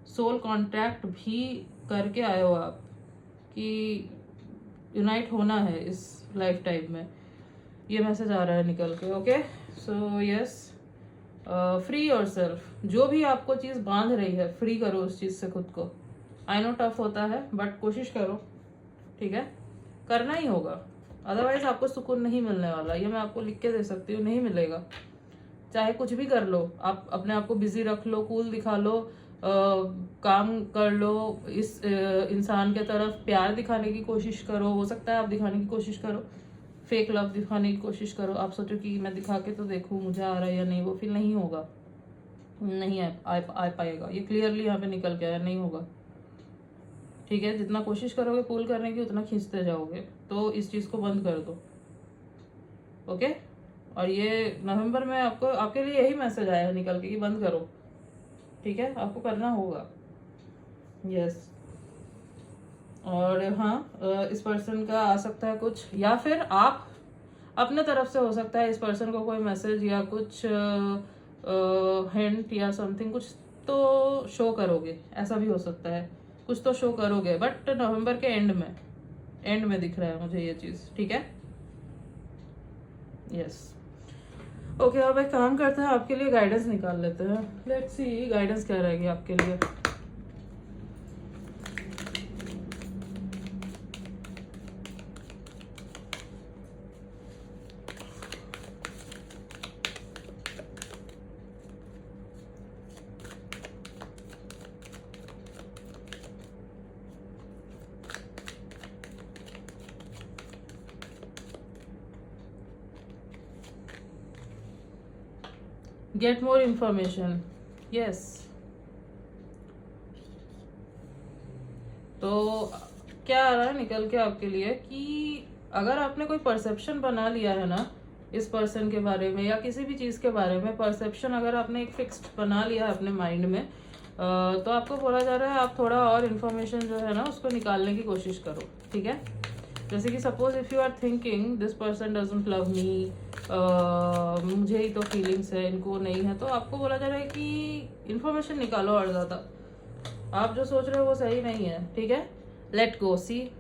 सोल कॉन्ट्रैक्ट भी करके आए हो आप कि यूनाइट होना है इस लाइफ टाइम में। ये मैसेज आ रहा है निकल के। Okay, so yes, free your self. जो भी आपको चीज़ बांध रही है, फ्री करो उस चीज़ से खुद को। आई नो टफ होता है, बट कोशिश करो। ठीक है, करना ही होगा, अदरवाइज आपको सुकून नहीं मिलने वाला। ये मैं आपको लिख के दे सकती हूँ, नहीं मिलेगा। चाहे कुछ भी कर लो, आप अपने आप को बिजी रख लो, कूल दिखा लो, काम कर लो, इस इंसान के तरफ प्यार दिखाने की कोशिश करो। हो सकता है आप दिखाने की कोशिश करो, फेक लव दिखाने की कोशिश करो। आप सोचो कि मैं दिखा के तो देखूँ मुझे आ रहा है या नहीं, वो फील नहीं होगा, नहीं आ पाएगा। ये क्लियरली यहाँ पे निकल के आया, नहीं होगा। ठीक है, जितना कोशिश करोगे पुल करने की, उतना खींचते जाओगे। तो इस चीज़ को बंद कर दो। ओके, और ये नवंबर में आपको, आपके लिए यही मैसेज आया है निकल के कि बंद करो। ठीक है, आपको करना होगा। यस, और हाँ, इस पर्सन का आ सकता है कुछ, या फिर आप अपने तरफ से, हो सकता है इस पर्सन को कोई मैसेज या कुछ हिंट या समथिंग कुछ तो शो करोगे, ऐसा भी हो सकता है, कुछ तो शो करोगे। बट नवंबर के एंड में दिख रहा है मुझे ये चीज़। ठीक है, यस। ओके, अब एक काम करते हैं, आपके लिए गाइडेंस निकाल लेते हैं। लेट्स सी गाइडेंस क्या रहेगी आपके लिए। Get more information. यस, तो क्या आ रहा है निकल के आपके लिए कि अगर आपने कोई परसेप्शन बना लिया है ना इस पर्सन के बारे में, या किसी भी चीज़ के बारे में परसेप्शन अगर आपने एक फिक्स्ड बना लिया है अपने माइंड में, तो आपको बोला जा रहा है आप थोड़ा और इन्फॉर्मेशन जो है ना उसको निकालने की कोशिश करो। ठीक है, जैसे कि suppose if you are thinking this person doesn't love me, मुझे ही तो फीलिंग्स है, इनको नहीं है। तो आपको बोला जा रहा है कि इन्फॉर्मेशन निकालो और ज़्यादा, आप जो सोच रहे हो वो सही नहीं है, ठीक है। Let go, see,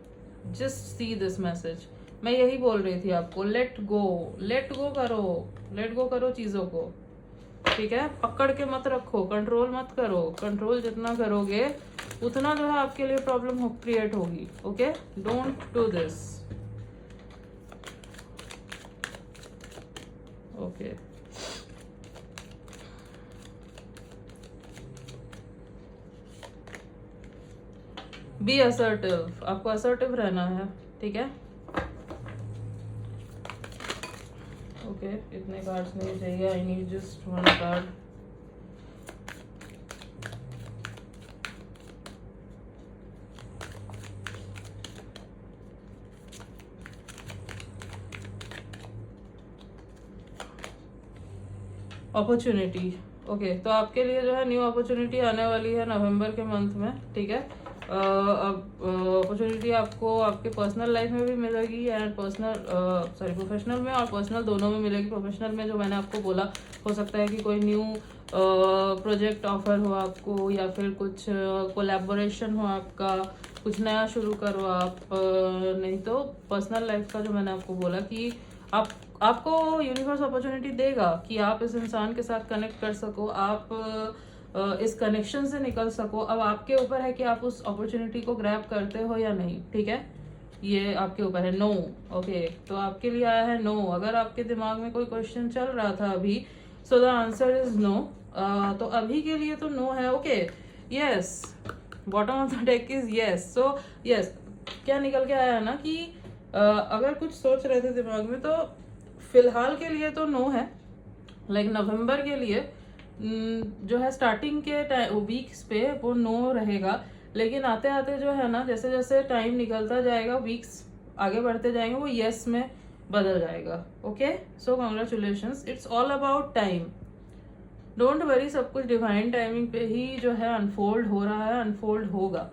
just see this message. मैं यही बोल रही थी आपको, लेट गो, लेट गो करो, लेट गो करो चीज़ों को, ठीक है। पकड़ के मत रखो, कंट्रोल मत करो। कंट्रोल जितना करोगे उतना जो है आपके लिए प्रॉब्लम हो क्रिएट होगी, okay. Don't do this, okay. Be assertive, आपको असर्टिव रहना है, ठीक है। ओके, इतने कार्ड्स नहीं चाहिए, I need just one card. Opportunity, okay. तो आपके लिए जो है न्यू अपॉर्चुनिटी आने वाली है नवंबर के मंथ में, ठीक है। अब अपॉर्चुनिटी आपको आपके पर्सनल लाइफ में भी मिलेगी एंड प्रोफेशनल में और पर्सनल दोनों में मिलेगी। प्रोफेशनल में जो मैंने आपको बोला, हो सकता है कि कोई न्यू प्रोजेक्ट ऑफर हो आपको, या फिर कुछ कोलैबोरेशन हो आपका, कुछ नया शुरू करो आप। नहीं तो पर्सनल लाइफ का जो मैंने आपको बोला कि आपको यूनिवर्स अपॉर्चुनिटी देगा कि आप इस इंसान के साथ कनेक्ट कर सको, आप इस कनेक्शन से निकल सको। अब आपके ऊपर है कि आप उस अपॉर्चुनिटी को ग्रैब करते हो या नहीं, ठीक है। ये आपके ऊपर है। No, okay. तो आपके लिए आया है नो। अगर आपके दिमाग में कोई क्वेश्चन चल रहा था अभी, so the answer is no. तो अभी के लिए तो नो है, okay. Yes, bottom of the deck is yes. So yes, क्या निकल के आया ना कि अगर कुछ सोच रहे थे दिमाग में, तो फिलहाल के लिए तो नो है। लाइक नवंबर के लिए जो है स्टार्टिंग के वीक्स पे वो नो रहेगा, लेकिन आते आते जो है ना, जैसे जैसे टाइम निकलता जाएगा, वीक्स आगे बढ़ते जाएंगे, वो यस में बदल जाएगा, okay. So congratulations, it's all about time. Don't worry, सब कुछ डिवाइन टाइमिंग पे ही जो है अनफोल्ड हो रहा है, अनफोल्ड होगा।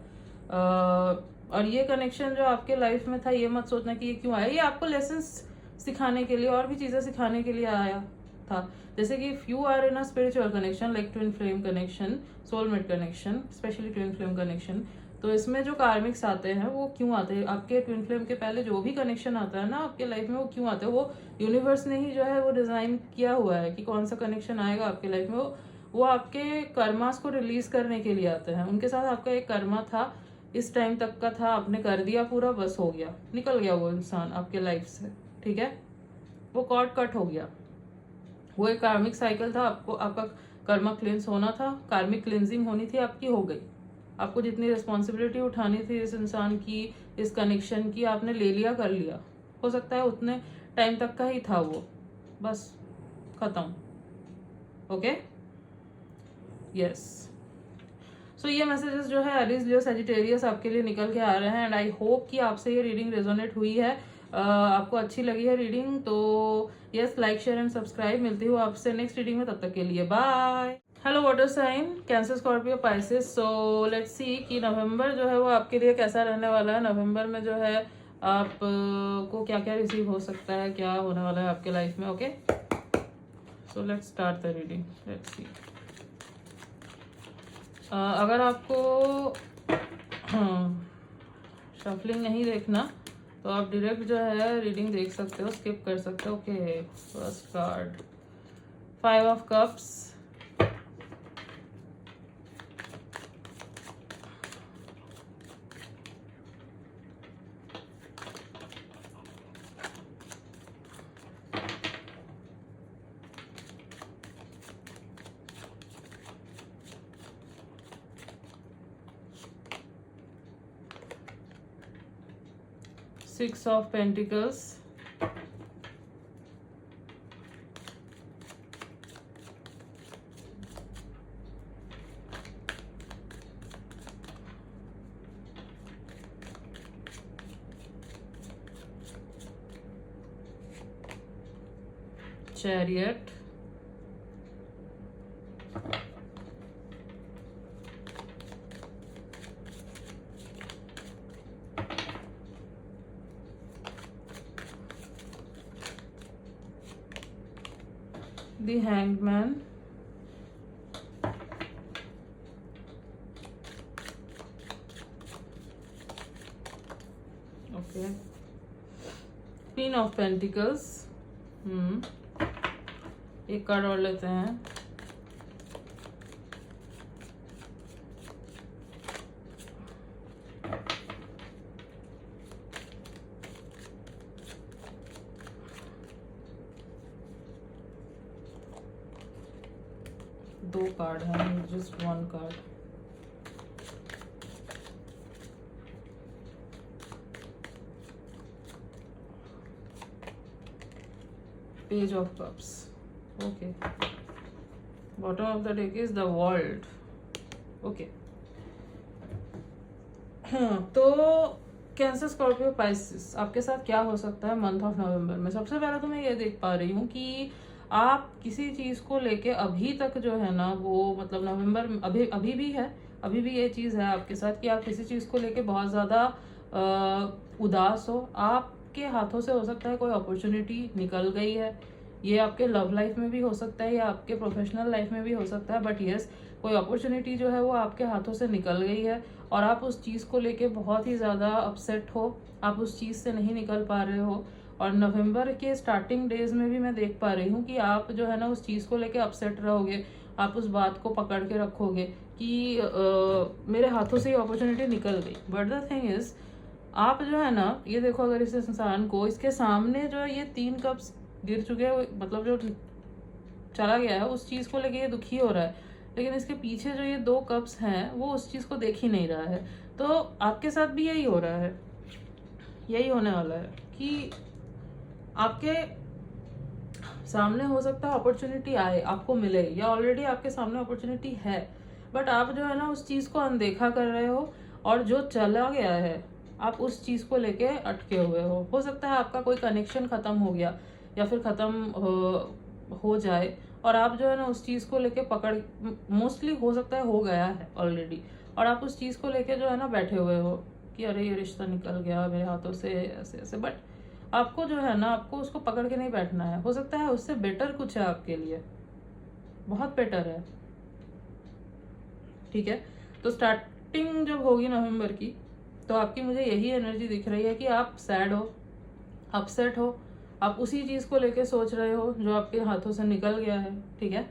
और ये कनेक्शन जो आपके लाइफ में था, ये मत सोचना कि ये क्यों आया। ये आपको लेसन्स सिखाने के लिए और भी चीज़ें सिखाने के लिए आया था। जैसे कि if you are in a spiritual connection like twin flame connection, soulmate connection, especially twin flame connection, तो इसमें जो कार्मिक्स आते हैं वो क्यों आते हैं? आपके ट्विन फ्लेम के पहले जो भी कनेक्शन आता है ना आपके लाइफ में, वो क्यों आते हैं? वो यूनिवर्स ने ही जो है वो डिजाइन किया हुआ है कि कौन सा कनेक्शन आएगा आपके लाइफ में। वो आपके कर्मास को रिलीज करने के लिए आते हैं। उनके साथ आपका एक कर्मा था, इस टाइम तक का था, आपने कर दिया पूरा, बस हो गया, निकल गया वो इंसान आपके लाइफ से, ठीक है। वो कॉर्ड कट हो गया। वो एक कार्मिक साइकिल था, आपको आपका कर्मा क्लिंस होना था, कार्मिक क्लिंजिंग होनी थी, आपकी हो गई। आपको जितनी रिस्पॉन्सिबिलिटी उठानी थी इस इंसान की, इस कनेक्शन की, आपने ले लिया, कर लिया। हो सकता है उतने टाइम तक का ही था वो, बस खत्म, ओके। यस, सो ये मैसेजेस जो है एरीज, लियो, सजिटेरियस आपके लिए निकल के आ रहे हैं एंड आई होप कि आपसे ये रीडिंग रेजोनेट हुई है, आपको अच्छी लगी है रीडिंग। तो yes, like, share and subscribe. मिलती हूँ आपसे नेक्स्ट रीडिंग में, तब तक के लिए bye. Hello water sign, Cancer, Scorpio, Pisces. So let's see कि नवंबर जो है वो आपके लिए कैसा रहने वाला है। नवंबर में जो है आप को क्या क्या रिसीव हो सकता है, क्या होने वाला है आपके लाइफ में, okay. So let's start the reading, let's see. अगर आपको शफलिंग नहीं देखना तो आप डायरेक्ट जो है रीडिंग देख सकते हो, स्किप कर सकते हो, okay. First card, 5 of cups, Six of Pentacles, Chariot, the hanged man, okay, queen of pentacles, एक कार्ड और लेते हैं, दो कार्ड हैं, just one card, page of cups, okay, bottom of the deck is the world, okay. तो cancer, Scorpio, Pisces, आपके साथ क्या हो सकता है मंथ ऑफ नवंबर में? सबसे पहले तो मैं ये देख पा रही हूँ कि आप किसी चीज़ को लेके अभी तक जो है ना वो मतलब नवंबर में अभी भी है, अभी भी ये चीज़ है आपके साथ कि आप किसी चीज़ को लेके बहुत ज़्यादा उदास हो। आपके हाथों से हो सकता है कोई अपॉर्चुनिटी निकल गई है, ये आपके लव लाइफ में भी हो सकता है या आपके प्रोफेशनल लाइफ में भी हो सकता है, बट यस कोई अपॉर्चुनिटी जो है वो आपके हाथों से निकल गई है और आप उस चीज़ को लेके बहुत ही ज़्यादा अपसेट हो, आप उस चीज़ से नहीं निकल पा रहे हो। और नवंबर के स्टार्टिंग डेज में भी मैं देख पा रही हूँ कि आप जो है ना उस चीज़ को लेके अपसेट रहोगे, आप उस बात को पकड़ के रखोगे कि मेरे हाथों से ये अपॉर्चुनिटी निकल गई। बट द थिंग इज आप जो है ना ये देखो, अगर इस इंसान को इसके सामने जो ये 3 कप्स गिर चुके हैं, मतलब जो चला गया है उस चीज़ को लेके ये दुखी हो रहा है, लेकिन इसके पीछे जो ये 2 कप्स हैं वो उस चीज़ को देख ही नहीं रहा है। तो आपके साथ भी यही हो रहा है, यही होने वाला है कि आपके सामने हो सकता है अपॉर्चुनिटी आए, आपको मिले, या ऑलरेडी आपके सामने अपॉर्चुनिटी है, बट आप जो है ना उस चीज़ को अनदेखा कर रहे हो और जो चला गया है आप उस चीज़ को लेके अटके हुए हो सकता है आपका कोई कनेक्शन ख़त्म हो गया या फिर ख़त्म हो जाए और आप जो है ना उस चीज़ को लेके पकड़, मोस्टली हो सकता है हो गया है ऑलरेडी, और आप उस चीज़ को लेके जो है ना बैठे हुए हो कि अरे ये रिश्ता निकल गया मेरे हाथों से ऐसे ऐसे। बट आपको जो है ना आपको उसको पकड़ के नहीं बैठना है, हो सकता है उससे बेटर कुछ है आपके लिए, बहुत बेटर है, ठीक है। तो स्टार्टिंग जब होगी नवंबर की तो आपकी मुझे यही एनर्जी दिख रही है कि आप सैड हो, अपसेट हो, आप उसी चीज़ को लेके सोच रहे हो जो आपके हाथों से निकल गया है, ठीक है।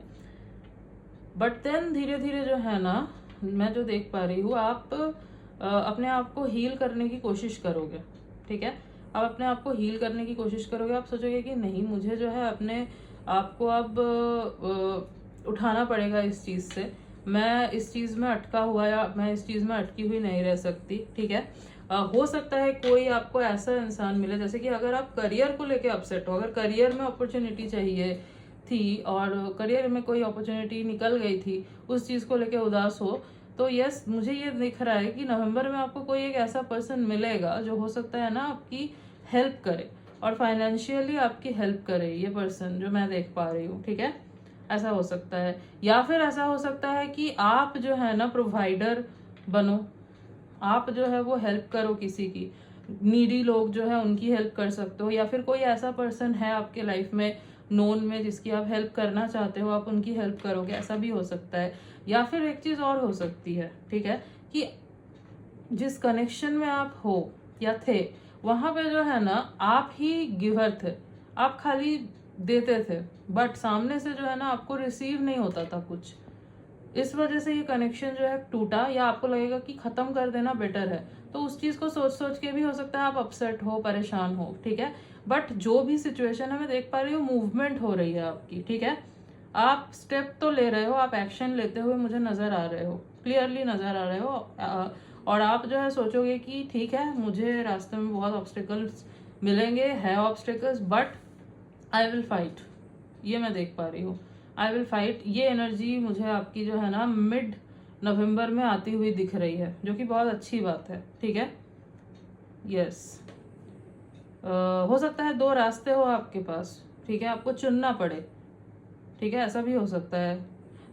बट देन धीरे धीरे जो है ना मैं जो देख पा रही हूँ आप अपने आप को हील करने की कोशिश करोगे, ठीक है। आप अपने आप को हील करने की कोशिश करोगे, आप सोचोगे कि नहीं मुझे जो है अपने आप को अब उठाना पड़ेगा इस चीज़ से, मैं इस चीज़ में अटका हुआ या मैं इस चीज़ में अटकी हुई नहीं रह सकती, ठीक है। हो सकता है कोई आपको ऐसा इंसान मिले, जैसे कि अगर आप करियर को लेके अपसेट हो, अगर करियर में अपॉर्चुनिटी चाहिए थी और करियर में कोई अपॉर्चुनिटी निकल गई थी, उस चीज़ को लेके उदास हो, तो यस मुझे ये दिख रहा है कि नवंबर में आपको कोई एक ऐसा पर्सन मिलेगा जो हो सकता है ना आपकी हेल्प करे और फाइनेंशियली आपकी हेल्प करे, ये पर्सन जो मैं देख पा रही हूँ, ठीक है। ऐसा हो सकता है, या फिर ऐसा हो सकता है कि आप जो है ना प्रोवाइडर बनो, आप जो है वो हेल्प करो किसी की, नीडी लोग जो है उनकी हेल्प कर सकते हो, या फिर कोई ऐसा पर्सन है आपके लाइफ में नोन में जिसकी आप हेल्प करना चाहते हो, आप उनकी हेल्प करोगे, ऐसा भी हो सकता है। या फिर एक चीज़ और हो सकती है, ठीक है, कि जिस कनेक्शन में आप हो या थे वहाँ पे जो है ना आप ही गिवर थे, आप खाली देते थे, बट सामने से जो है ना आपको रिसीव नहीं होता था कुछ, इस वजह से ये कनेक्शन जो है टूटा, या आपको लगेगा कि ख़त्म कर देना बेटर है। तो उस चीज़ को सोच सोच के भी हो सकता है आप अपसेट हो, परेशान हो, ठीक है। बट जो भी सिचुएशन है मैं देख पा रही हूँ मूवमेंट हो रही है आपकी, ठीक है। आप स्टेप तो ले रहे हो, आप एक्शन लेते हुए मुझे नज़र आ रहे हो, क्लियरली नज़र आ रहे हो, और आप जो है सोचोगे कि ठीक है मुझे रास्ते में बहुत ऑब्स्टिकल्स मिलेंगे, है obstacles, but I will fight, ये मैं देख पा रही हूँ, आई विल फाइट। ये एनर्जी मुझे आपकी जो है ना मिड नवंबर में आती हुई दिख रही है, जो कि बहुत अच्छी बात है, ठीक है। यस हो सकता है 2 रास्ते हो आपके पास, ठीक है, आपको चुनना पड़े, ठीक है, ऐसा भी हो सकता है।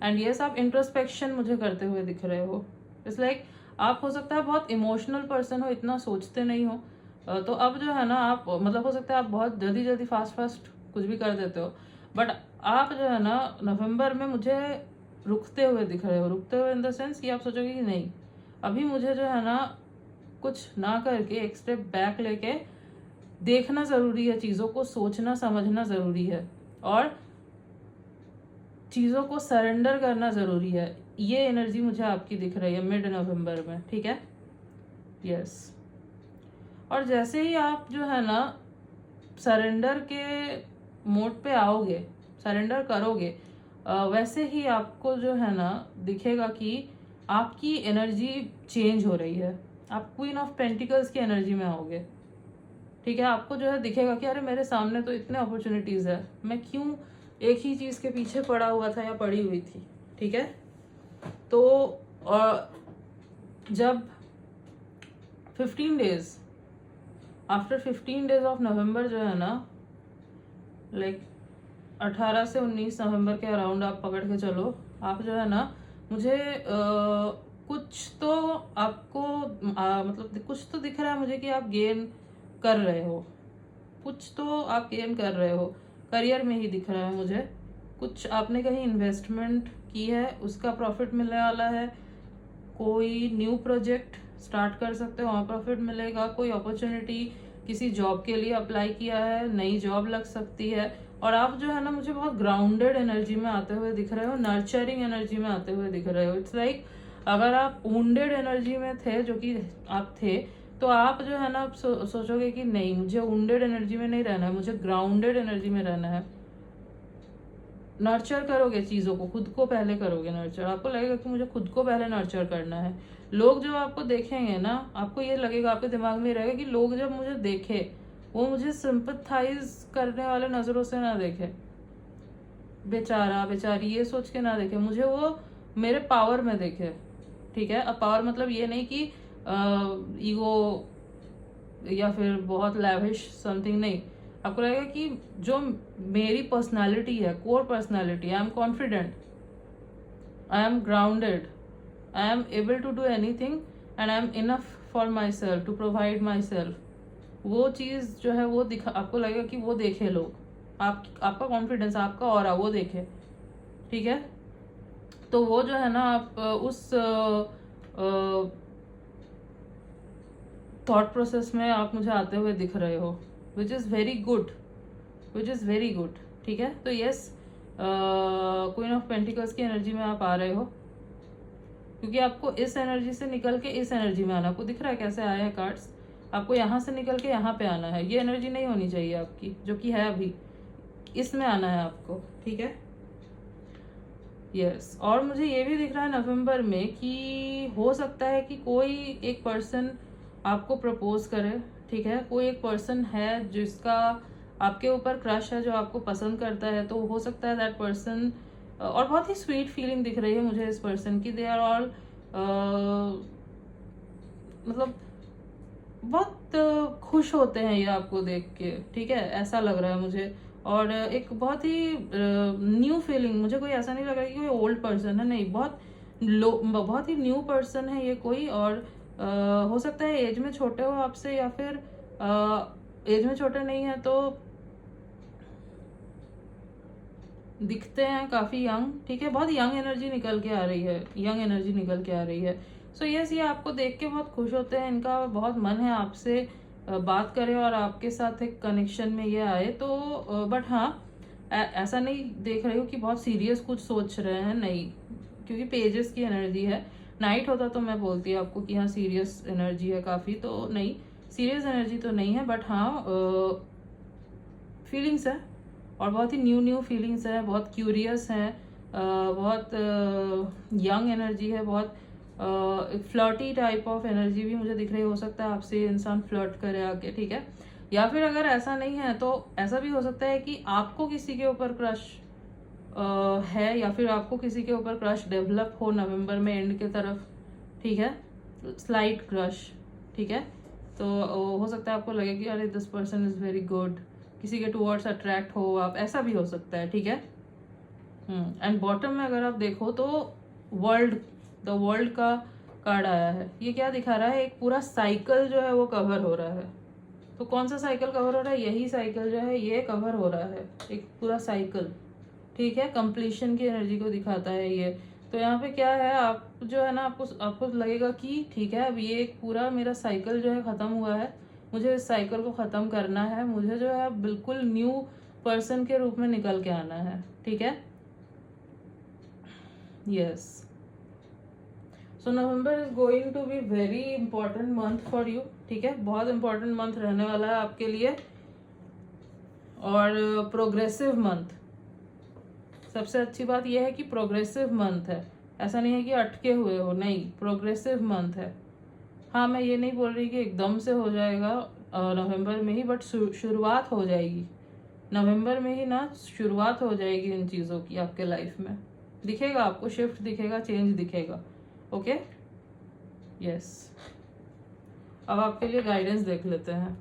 एंड यस आप इंट्रोस्पेक्शन मुझे करते हुए दिख रहे हो, इट्स लाइक आप हो सकता है बहुत इमोशनल पर्सन हो, इतना सोचते नहीं हो, तो अब जो है ना आप मतलब हो सकता है आप बहुत जल्दी जल्दी फास्ट कुछ भी कर देते हो, बट आप जो है ना नवंबर में मुझे रुकते हुए दिख रहे हो। रुकते हुए इन द सेंस कि आप सोचोगे कि नहीं, अभी मुझे जो है ना कुछ ना करके एक स्टेप बैक लेके देखना ज़रूरी है, चीज़ों को सोचना समझना ज़रूरी है और चीज़ों को सरेंडर करना ज़रूरी है। ये एनर्जी मुझे आपकी दिख रही है मिड नवंबर में, ठीक है। यस। और जैसे ही आप जो है ना सरेंडर के मोड पे आओगे, सरेंडर करोगे, वैसे ही आपको जो है ना दिखेगा कि आपकी एनर्जी चेंज हो रही है। आप क्वीन ऑफ पेंटिकल्स की एनर्जी में आओगे, ठीक है। आपको जो है दिखेगा कि अरे मेरे सामने तो इतने अपॉर्चुनिटीज़ है, मैं क्यों एक ही चीज़ के पीछे पड़ा हुआ था या पड़ी हुई थी, ठीक है। तो जब 15 days after 15 days of November जो है ना, लाइक 18 से 19 नवंबर के अराउंड आप पकड़ के चलो, आप जो है ना मुझे कुछ तो आपको मतलब कुछ तो दिख रहा है मुझे कि आप गेन कर रहे हो, कुछ तो आप गेन कर रहे हो। करियर में ही दिख रहा है मुझे, कुछ आपने कहीं इन्वेस्टमेंट की है, उसका प्रॉफिट मिलने वाला है। कोई न्यू प्रोजेक्ट स्टार्ट कर सकते हो, वहाँ प्रॉफिट मिलेगा। कोई अपॉर्चुनिटी, किसी जॉब के लिए अप्लाई किया है, नई जॉब लग सकती है। और आप जो है ना मुझे बहुत ग्राउंडेड एनर्जी में आते हुए दिख रहे हो, नर्चरिंग एनर्जी में आते हुए दिख रहे हो। इट्स लाइक अगर आप वुंडेड एनर्जी में थे, जो कि आप थे, तो आप जो है ना सोचोगे कि नहीं, मुझे वुंडेड एनर्जी में नहीं रहना है, मुझे ग्राउंडेड एनर्जी में रहना है। नर्चर करोगे चीज़ों को, खुद को पहले करोगे नर्चर। आपको लगेगा कि मुझे खुद को पहले नर्चर करना है। लोग जो आपको देखेंगे ना, आपको ये लगेगा, आपके दिमाग में रहेगा कि लोग जब मुझे देखे, वो मुझे सिंपथाइज करने वाले नज़रों से ना देखे, बेचारा बेचारी ये सोच के ना देखे, मुझे वो मेरे पावर में देखे, ठीक है। अब पावर मतलब ये नहीं कि ईगो या फिर बहुत लैविश समथिंग, नहीं। आपको लगेगा कि जो मेरी पर्सनालिटी है, core personality, I am confident, I am grounded, I am able to do anything and I am enough for myself, to provide myself. वो चीज़ जो है वो दिखा, आपको लगेगा कि वो देखे लोग, आपका कॉन्फिडेंस, आपका ऑरा वो देखे, ठीक है। तो वो जो है ना आप उस थॉट प्रोसेस में आप मुझे आते हुए दिख रहे हो, which is very good, which is very good, ठीक है। तो यस, क्वीन ऑफ पेंटिकल्स की एनर्जी में आप आ रहे हो, क्योंकि आपको इस एनर्जी से निकल के इस एनर्जी में आना। आपको दिख रहा है कैसे आए हैं कार्ड्स, आपको यहाँ से निकल के यहाँ पे आना है। ये एनर्जी नहीं होनी चाहिए आपकी, जो कि है अभी, इसमें आना है आपको, ठीक है। यस। और मुझे ये भी दिख रहा है नवंबर में कि हो सकता है कि कोई एक पर्सन आपको प्रपोज करे, ठीक है। कोई एक पर्सन है जिसका आपके ऊपर क्रश है, जो आपको पसंद करता है। तो हो सकता है दैट पर्सन, और बहुत ही स्वीट फीलिंग दिख रही है मुझे इस पर्सन की। दे आर ऑल मतलब बहुत खुश होते हैं ये आपको देख के, ठीक है, ऐसा लग रहा है मुझे। और एक बहुत ही न्यू फीलिंग, मुझे कोई ऐसा नहीं लग रहा कि कोई ओल्ड पर्सन है, नहीं, बहुत ही न्यू पर्सन है ये कोई। और हो सकता है एज में छोटे हो आपसे, या फिर एज में छोटे नहीं है तो दिखते हैं काफ़ी यंग, ठीक है। बहुत यंग एनर्जी निकल के आ रही है, यंग एनर्जी निकल के आ रही है। सो यस, ये आपको देख के बहुत खुश होते हैं, इनका बहुत मन है आपसे बात करें और आपके साथ एक कनेक्शन में ये आए। तो बट हाँ, ऐसा नहीं देख रही हूँ कि बहुत सीरियस कुछ सोच रहे हैं, नहीं, क्योंकि पेजेस की एनर्जी है। नाइट होता तो मैं बोलती आपको कि हाँ सीरियस एनर्जी है काफ़ी, तो नहीं, सीरियस एनर्जी तो नहीं है, बट हाँ फीलिंग्स है, और बहुत ही न्यू फीलिंग्स है, बहुत क्यूरियस हैं, बहुत यंग एनर्जी है, बहुत फ्लर्टी टाइप ऑफ एनर्जी भी मुझे दिख रही। हो सकता है आपसे इंसान फ्लर्ट करे आके, ठीक है। या फिर अगर ऐसा नहीं है तो ऐसा भी हो सकता है कि आपको किसी के ऊपर क्रश है, या फिर आपको किसी के ऊपर क्रश डेवलप हो नवंबर में एंड के तरफ, ठीक है, स्लाइट क्रश, ठीक है। तो हो सकता है आपको लगे कि अरे this person is very good, किसी के टूवर्ड्स अट्रैक्ट हो आप, ऐसा भी हो सकता है, ठीक है। एंड बॉटम में अगर आप देखो तो द वर्ल्ड का कार्ड आया है। ये क्या दिखा रहा है, एक पूरा साइकिल जो है वो कवर हो रहा है। तो कौन सा साइकिल कवर हो रहा है, यही साइकिल जो है ये कवर हो रहा है, एक पूरा साइकिल, ठीक है, कंप्लीशन की एनर्जी को दिखाता है ये। तो यहाँ पे क्या है, आप जो है ना, आपको लगेगा कि ठीक है, अब ये एक पूरा मेरा साइकिल जो है ख़त्म हुआ है, मुझे इस साइकिल को ख़त्म करना है, मुझे जो है बिल्कुल न्यू पर्सन के रूप में निकल के आना है। ठीक है, yes. So November is going to be very important month for you. ठीक है, बहुत इंपॉर्टेंट मंथ रहने वाला है आपके लिए, और प्रोग्रेसिव मंथ। सबसे अच्छी बात यह है कि प्रोग्रेसिव मंथ है, ऐसा नहीं है कि अटके हुए हो, नहीं, प्रोग्रेसिव मंथ है। हाँ, मैं ये नहीं बोल रही कि एकदम से हो जाएगा नवंबर में ही, बट शुरुआत हो जाएगी नवंबर में ही ना, शुरुआत हो जाएगी इन चीज़ों की आपके लाइफ में। दिखेगा आपको, शिफ्ट दिखेगा, चेंज दिखेगा। Okay, yes. अब आपके लिए गाइडेंस देख लेते हैं।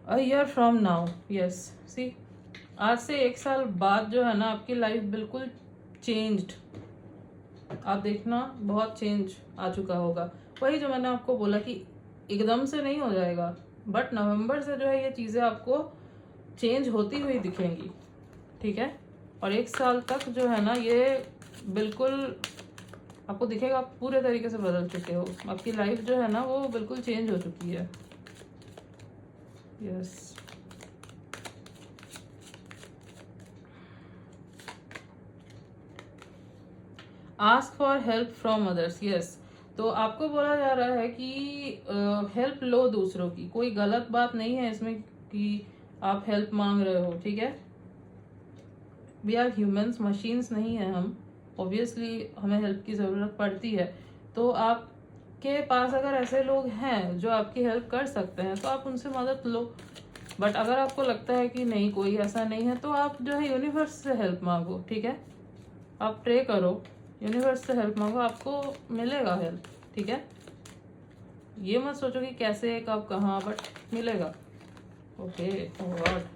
A year from now, yes. See, आज से 1 साल बाद जो है ना, आपकी लाइफ बिल्कुल चेंज्ड। आप देखना, बहुत चेंज आ चुका होगा। वही जो मैंने आपको बोला कि एकदम से नहीं हो जाएगा, बट नवंबर से जो है ये चीज़ें आपको चेंज होती हुई दिखेंगी। ठीक है, और 1 साल तक जो है ना, ये बिल्कुल आपको दिखेगा, आप पूरे तरीके से बदल चुके हो। आपकी लाइफ जो है ना, वो बिल्कुल चेंज हो चुकी है। Yes. Ask for help from others, yes. तो आपको बोला जा रहा है कि हेल्प लो दूसरों की। कोई गलत बात नहीं है इसमें कि आप हेल्प मांग रहे हो। ठीक है, वी आर ह्यूमंस, मशीन्स नहीं है हम। ऑब्वियसली हमें हेल्प की ज़रूरत पड़ती है। तो आपके पास अगर ऐसे लोग हैं जो आपकी हेल्प कर सकते हैं, तो आप उनसे मदद लो। बट अगर आपको लगता है कि नहीं, कोई ऐसा नहीं है, तो आप जो है यूनिवर्स से हेल्प मांगो। ठीक है, आप प्रे करो, यूनिवर्स से हेल्प मांगो, आपको मिलेगा हेल्प। ठीक है, ये मत सोचो कि कैसे, कब, कहाँ, बट मिलेगा। Okay, oh God.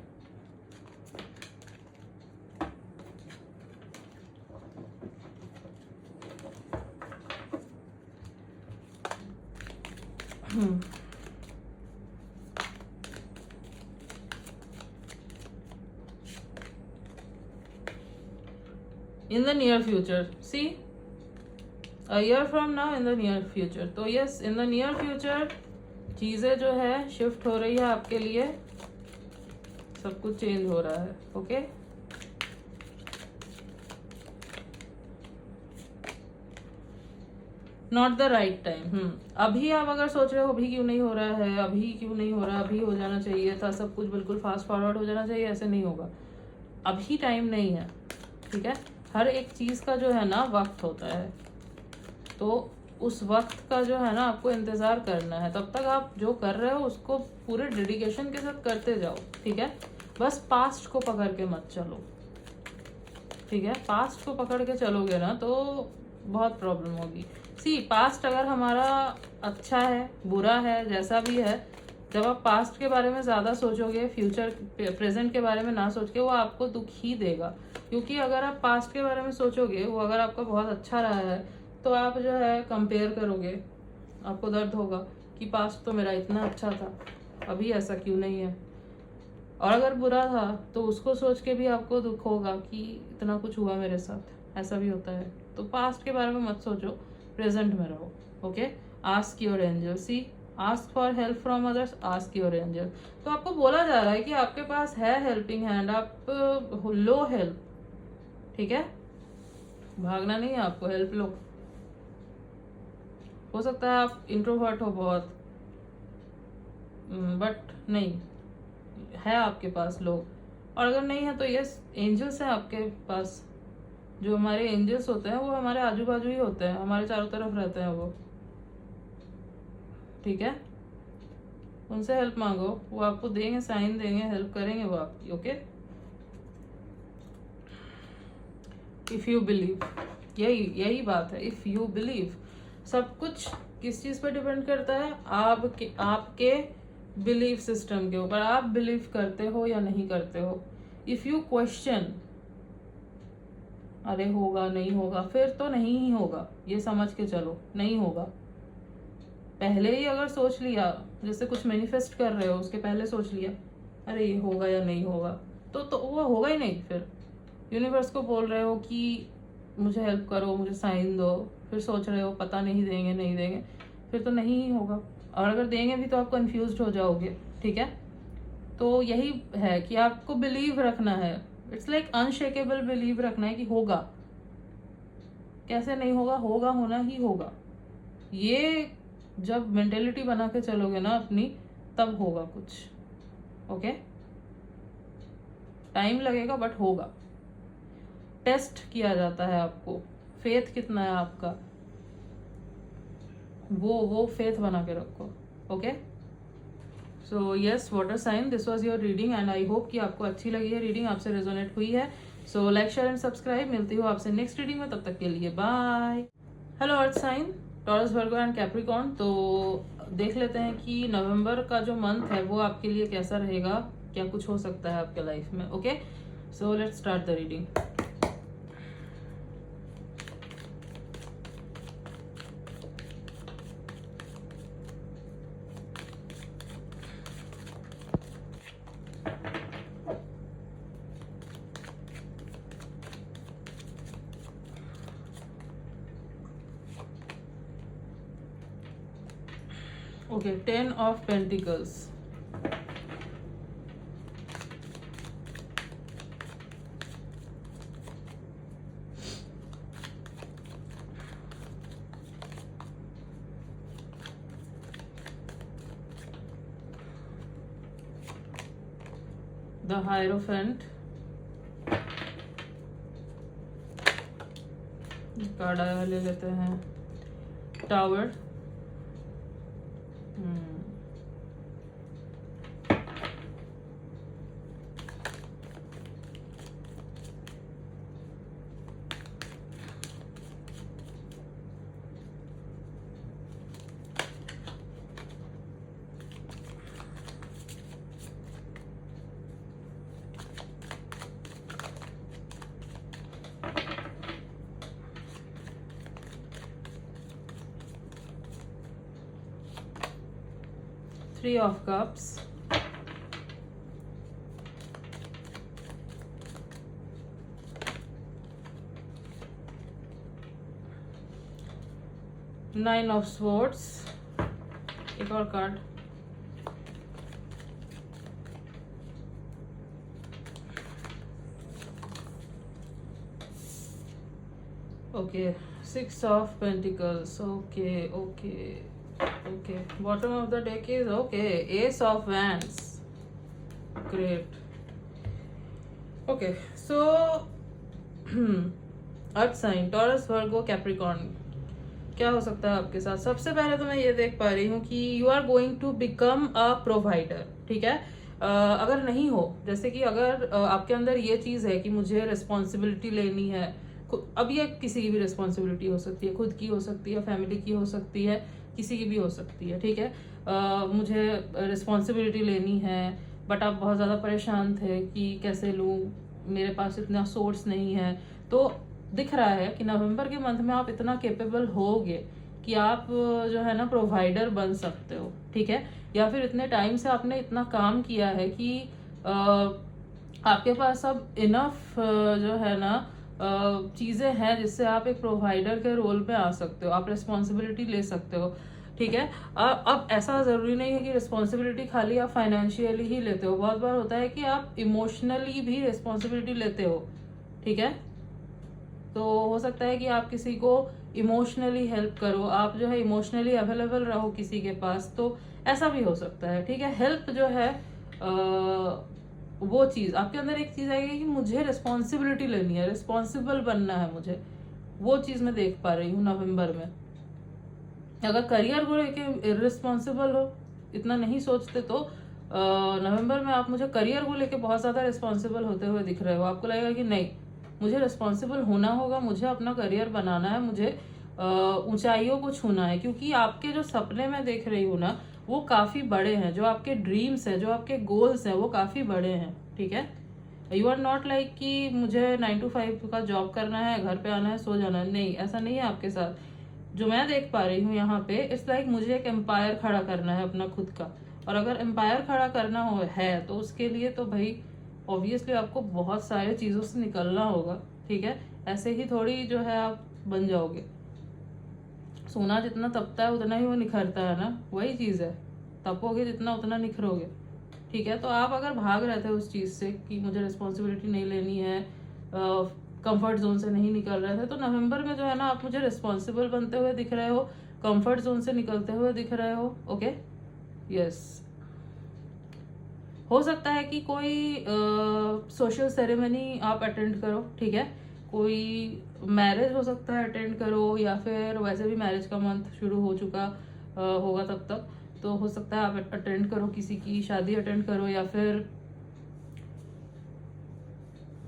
In the near future, see, a year from now, in the near future. तो yes, in the near future चीज़ें जो है शिफ्ट हो रही है आपके लिए, सब कुछ चेंज हो रहा है। Okay, not the right time. अभी आप अगर सोच रहे हो अभी क्यों नहीं हो रहा है, अभी क्यों नहीं हो रहा, अभी हो जाना चाहिए था, सब कुछ बिल्कुल फास्ट फॉरवर्ड हो जाना चाहिए, ऐसे नहीं होगा। अभी टाइम नहीं है। ठीक है, हर एक चीज़ का जो है ना वक्त होता है, तो उस वक्त का जो है ना आपको इंतज़ार करना है। तब तक आप जो कर रहे हो उसको पूरे डेडिकेशन के साथ करते जाओ। ठीक है, बस पास्ट को पकड़ के मत चलो। ठीक है, पास्ट को पकड़ के चलोगे ना तो बहुत प्रॉब्लम होगी। सी, पास्ट अगर हमारा अच्छा है, बुरा है, जैसा भी है, जब आप पास्ट के बारे में ज़्यादा सोचोगे, फ्यूचर प्रेजेंट के बारे में ना सोच के, वो आपको दुख ही देगा। क्योंकि अगर आप पास्ट के बारे में सोचोगे, वो अगर आपका बहुत अच्छा रहा है, तो आप जो है कंपेयर करोगे, आपको दर्द होगा कि पास्ट तो मेरा इतना अच्छा था, अभी ऐसा क्यों नहीं है। और अगर बुरा था तो उसको सोच के भी आपको दुख होगा कि इतना कुछ हुआ मेरे साथ, ऐसा भी होता है। तो पास्ट के बारे में मत सोचो, प्रेजेंट में रहो। Okay, ask your angel, see, ask for help from others, ask your angel. तो आपको बोला जा रहा है कि आपके पास है हेल्पिंग हैंड, आप लो हेल्प। ठीक है, भागना नहीं है आपको, हेल्प लो। हो सकता है आप इंट्रोवर्ट हो बहुत, बट नहीं, है आपके पास लोग। और अगर नहीं है तो यस, एंजल्स हैं आपके पास। जो हमारे एंजल्स होते हैं वो हमारे आजू बाजू ही होते हैं, हमारे चारों तरफ रहते हैं वो। ठीक है, उनसे हेल्प मांगो, वो आपको देंगे, साइन देंगे, हेल्प करेंगे वो आपकी। ओके, इफ़ यू बिलीव, यही बात है, इफ़ यू बिलीव। सब कुछ किस चीज़ पर डिपेंड करता है, आपके बिलीफ सिस्टम के ऊपर, आप बिलीव करते हो या नहीं करते हो। इफ यू क्वेश्चन, अरे होगा नहीं होगा, फिर तो नहीं ही होगा, ये समझ के चलो नहीं होगा। पहले ही अगर सोच लिया, जैसे कुछ मैनिफेस्ट कर रहे हो उसके पहले सोच लिया अरे ये होगा या नहीं होगा, तो वो होगा ही नहीं। फिर यूनिवर्स को बोल रहे हो कि मुझे हेल्प करो, मुझे साइन दो, फिर सोच रहे हो पता नहीं देंगे नहीं देंगे, फिर तो नहीं ही होगा। और अगर देंगे भी तो आप कंफ्यूज हो जाओगे, ठीक है। तो यही है कि आपको बिलीव रखना है, इट्स लाइक अनशेकेबल बिलीव रखना है कि होगा, कैसे नहीं होगा, होगा, होना ही होगा। ये जब मेंटेलिटी बना के चलोगे ना अपनी, तब होगा कुछ, ओके। टाइम लगेगा बट होगा। टेस्ट किया जाता है आपको, फेथ कितना है आपका, वो फेथ बना के रखो, okay. So yes, water sign, this was your reading and I hope कि आपको अच्छी लगी है रीडिंग, आपसे रेजोनेट हुई है। So like share and subscribe. मिलती हूँ आपसे नेक्स्ट रीडिंग में, तब तक के लिए bye. Hello earth sign, Taurus, Virgo and Capricorn. तो देख लेते हैं कि नवंबर का जो मंथ है वो आपके लिए कैसा रहेगा, क्या कुछ हो सकता है आपके लाइफ में, okay. So let's start the reading. Okay, 10 of Pentacles. The Hierophant. Card आया, ले लेते हैं। Tower. Three of Cups. Nine of Swords. एक और card. Okay, Six of Pentacles. Okay, bottom of the deck is okay, Ace of Wands. Great. Okay, so earth sign, Taurus, Virgo, Capricorn, क्या हो सकता है आपके साथ। सबसे पहले तो मैं ये देख पा रही हूँ कि you are going to become a provider, ठीक है। अगर नहीं हो, जैसे कि अगर आपके अंदर ये चीज़ है कि मुझे रिस्पॉन्सिबिलिटी लेनी है, अब ये किसी की भी रिस्पॉन्सिबिलिटी हो सकती है, खुद की हो सकती है, फैमिली की हो सकती है, किसी की भी हो सकती है, ठीक है। मुझे रिस्पॉन्सिबिलिटी लेनी है बट आप बहुत ज़्यादा परेशान थे कि कैसे लूँ, मेरे पास इतना सोर्स नहीं है। तो दिख रहा है कि नवंबर के मंथ में आप इतना केपेबल होगे कि आप जो है ना प्रोवाइडर बन सकते हो, ठीक है। या फिर इतने टाइम से आपने इतना काम किया है कि आपके पास अब इनफ जो है ना चीज़ें हैं जिससे आप एक प्रोवाइडर के रोल पे आ सकते हो, आप रिस्पॉन्सिबिलिटी ले सकते हो, ठीक है। अब ऐसा ज़रूरी नहीं है कि रिस्पॉन्सिबिलिटी खाली आप फाइनेंशियली ही लेते हो, बहुत बार होता है कि आप इमोशनली भी रिस्पॉन्सिबिलिटी लेते हो, ठीक है। तो हो सकता है कि आप किसी को इमोशनली हेल्प करो, आप जो है इमोशनली अवेलेबल रहो किसी के पास, तो ऐसा भी हो सकता है, ठीक है। हेल्प जो है वो चीज़ आपके अंदर एक चीज़ आएगी कि मुझे रिस्पॉन्सिबिलिटी लेनी है, रिस्पॉन्सिबल बनना है मुझे, वो चीज़ मैं देख पा रही हूँ नवंबर में। अगर करियर को लेके इररिस्पॉन्सिबल हो, इतना नहीं सोचते, तो नवंबर में आप मुझे करियर को लेके बहुत ज़्यादा रिस्पॉन्सिबल होते हुए दिख रहे हो। आपको लगेगा कि नहीं, मुझे रिस्पॉन्सिबल होना होगा, मुझे अपना करियर बनाना है, मुझे ऊंचाइयों को छूना है, क्योंकि आपके जो सपने मैं देख रही हूँ ना, वो काफ़ी बड़े हैं, जो आपके ड्रीम्स है, जो आपके गोल्स हैं, वो काफ़ी बड़े हैं, ठीक है। यू आर नॉट लाइक कि मुझे 9 to 5 का जॉब करना है, घर पे आना है, सो जाना है, नहीं, ऐसा नहीं है आपके साथ। जो मैं देख पा रही हूँ यहाँ पे, इट्स लाइक मुझे एक एम्पायर खड़ा करना है अपना खुद का, और अगर एम्पायर खड़ा करना है तो उसके लिए तो भाई ऑब्वियसली आपको बहुत सारे चीज़ों से निकलना होगा, ठीक है। ऐसे ही थोड़ी जो है आप बन जाओगे। सोना जितना तपता है उतना ही वो निखरता है ना, वही चीज़ है, तपोगे जितना उतना निखरोगे, ठीक है। तो आप अगर भाग रहे थे उस चीज़ से कि मुझे रिस्पॉन्सिबिलिटी नहीं लेनी है, कंफर्ट जोन से नहीं निकल रहे थे, तो नवंबर में जो है ना आप मुझे रिस्पॉन्सिबल बनते हुए दिख रहे हो, कंफर्ट जोन से निकलते हुए दिख रहे हो, ओके, यस। हो सकता है कि कोई सोशल सेरेमनी आप अटेंड करो, ठीक है। कोई मैरिज हो सकता है अटेंड करो, या फिर वैसे भी मैरिज का मंथ शुरू हो चुका होगा तब तक, तो हो सकता है आप अटेंड करो, किसी की शादी अटेंड करो, या फिर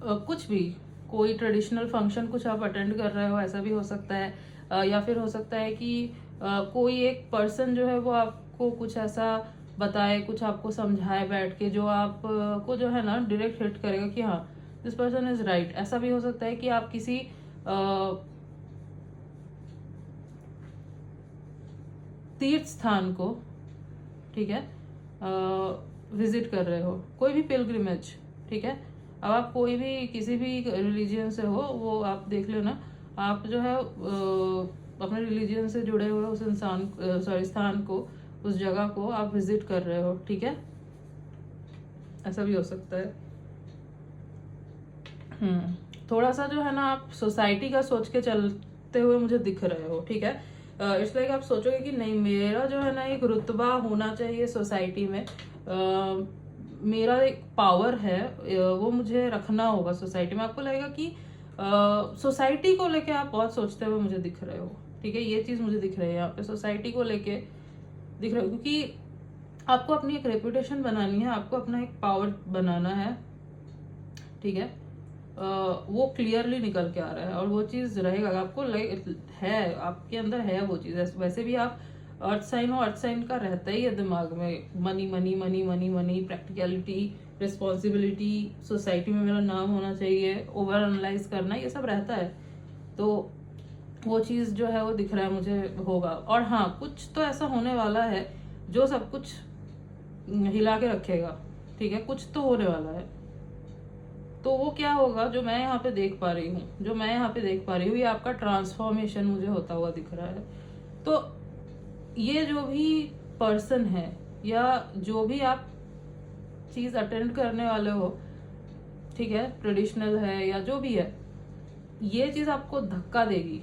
कुछ भी, कोई ट्रेडिशनल फंक्शन कुछ आप अटेंड कर रहे हो, ऐसा भी हो सकता है। या फिर हो सकता है कि कोई एक पर्सन जो है वो आपको कुछ ऐसा बताए, कुछ आपको समझाए बैठ के, जो आप को जो है ना डायरेक्ट हिट करेगा कि हाँ दिस पर्सन इज राइट। ऐसा भी हो सकता है कि आप किसी तीर्थ स्थान को, ठीक है, विजिट कर रहे हो, कोई भी पिलग्रिमेज, ठीक है। अब आप कोई भी किसी भी रिलीजियन से हो, वो आप देख लो ना, आप जो है अपने रिलीजियन से जुड़े हुए उस इंसान स्थान को, उस जगह को आप विजिट कर रहे हो, ठीक है, ऐसा भी हो सकता है। थोड़ा सा जो है ना आप सोसाइटी का सोच के चलते हुए मुझे दिख रहे हो, ठीक है। इट्स लाइक आप सोचोगे कि नहीं, मेरा जो है ना एक रुतबा होना चाहिए सोसाइटी में, मेरा एक पावर है, वो मुझे रखना होगा सोसाइटी में। आपको लगेगा कि सोसाइटी को लेके आप बहुत सोचते हुए मुझे दिख रहे हो, ठीक है। ये चीज़ मुझे दिख रही है यहाँ पे, सोसाइटी को लेके दिख रहे हो, क्योंकि आपको अपनी एक रेपुटेशन बनानी है, आपको अपना एक पावर बनाना है, ठीक है। वो क्लियरली निकल के आ रहा है, और वो चीज़ रहेगा, आपको है, आपके अंदर है वो चीज़। वैसे भी आप अर्थ साइन हो, अर्थ साइन का रहता ही है दिमाग में, money money money money money, practicality, responsibility, society में मेरा नाम होना चाहिए, ओवर एनालाइज करना, ये सब रहता है। तो वो चीज़ जो है वो दिख रहा है मुझे होगा। और हाँ, कुछ तो ऐसा होने वाला है जो सब कुछ हिला के रखेगा, ठीक है, कुछ तो होने वाला है। तो वो क्या होगा, जो मैं यहाँ पे देख पा रही हूँ, ये आपका ट्रांसफॉर्मेशन मुझे होता हुआ दिख रहा है। तो ये जो भी पर्सन है, या जो भी आप चीज़ अटेंड करने वाले हो, ठीक है, ट्रेडिशनल है या जो भी है, ये चीज़ आपको धक्का देगी।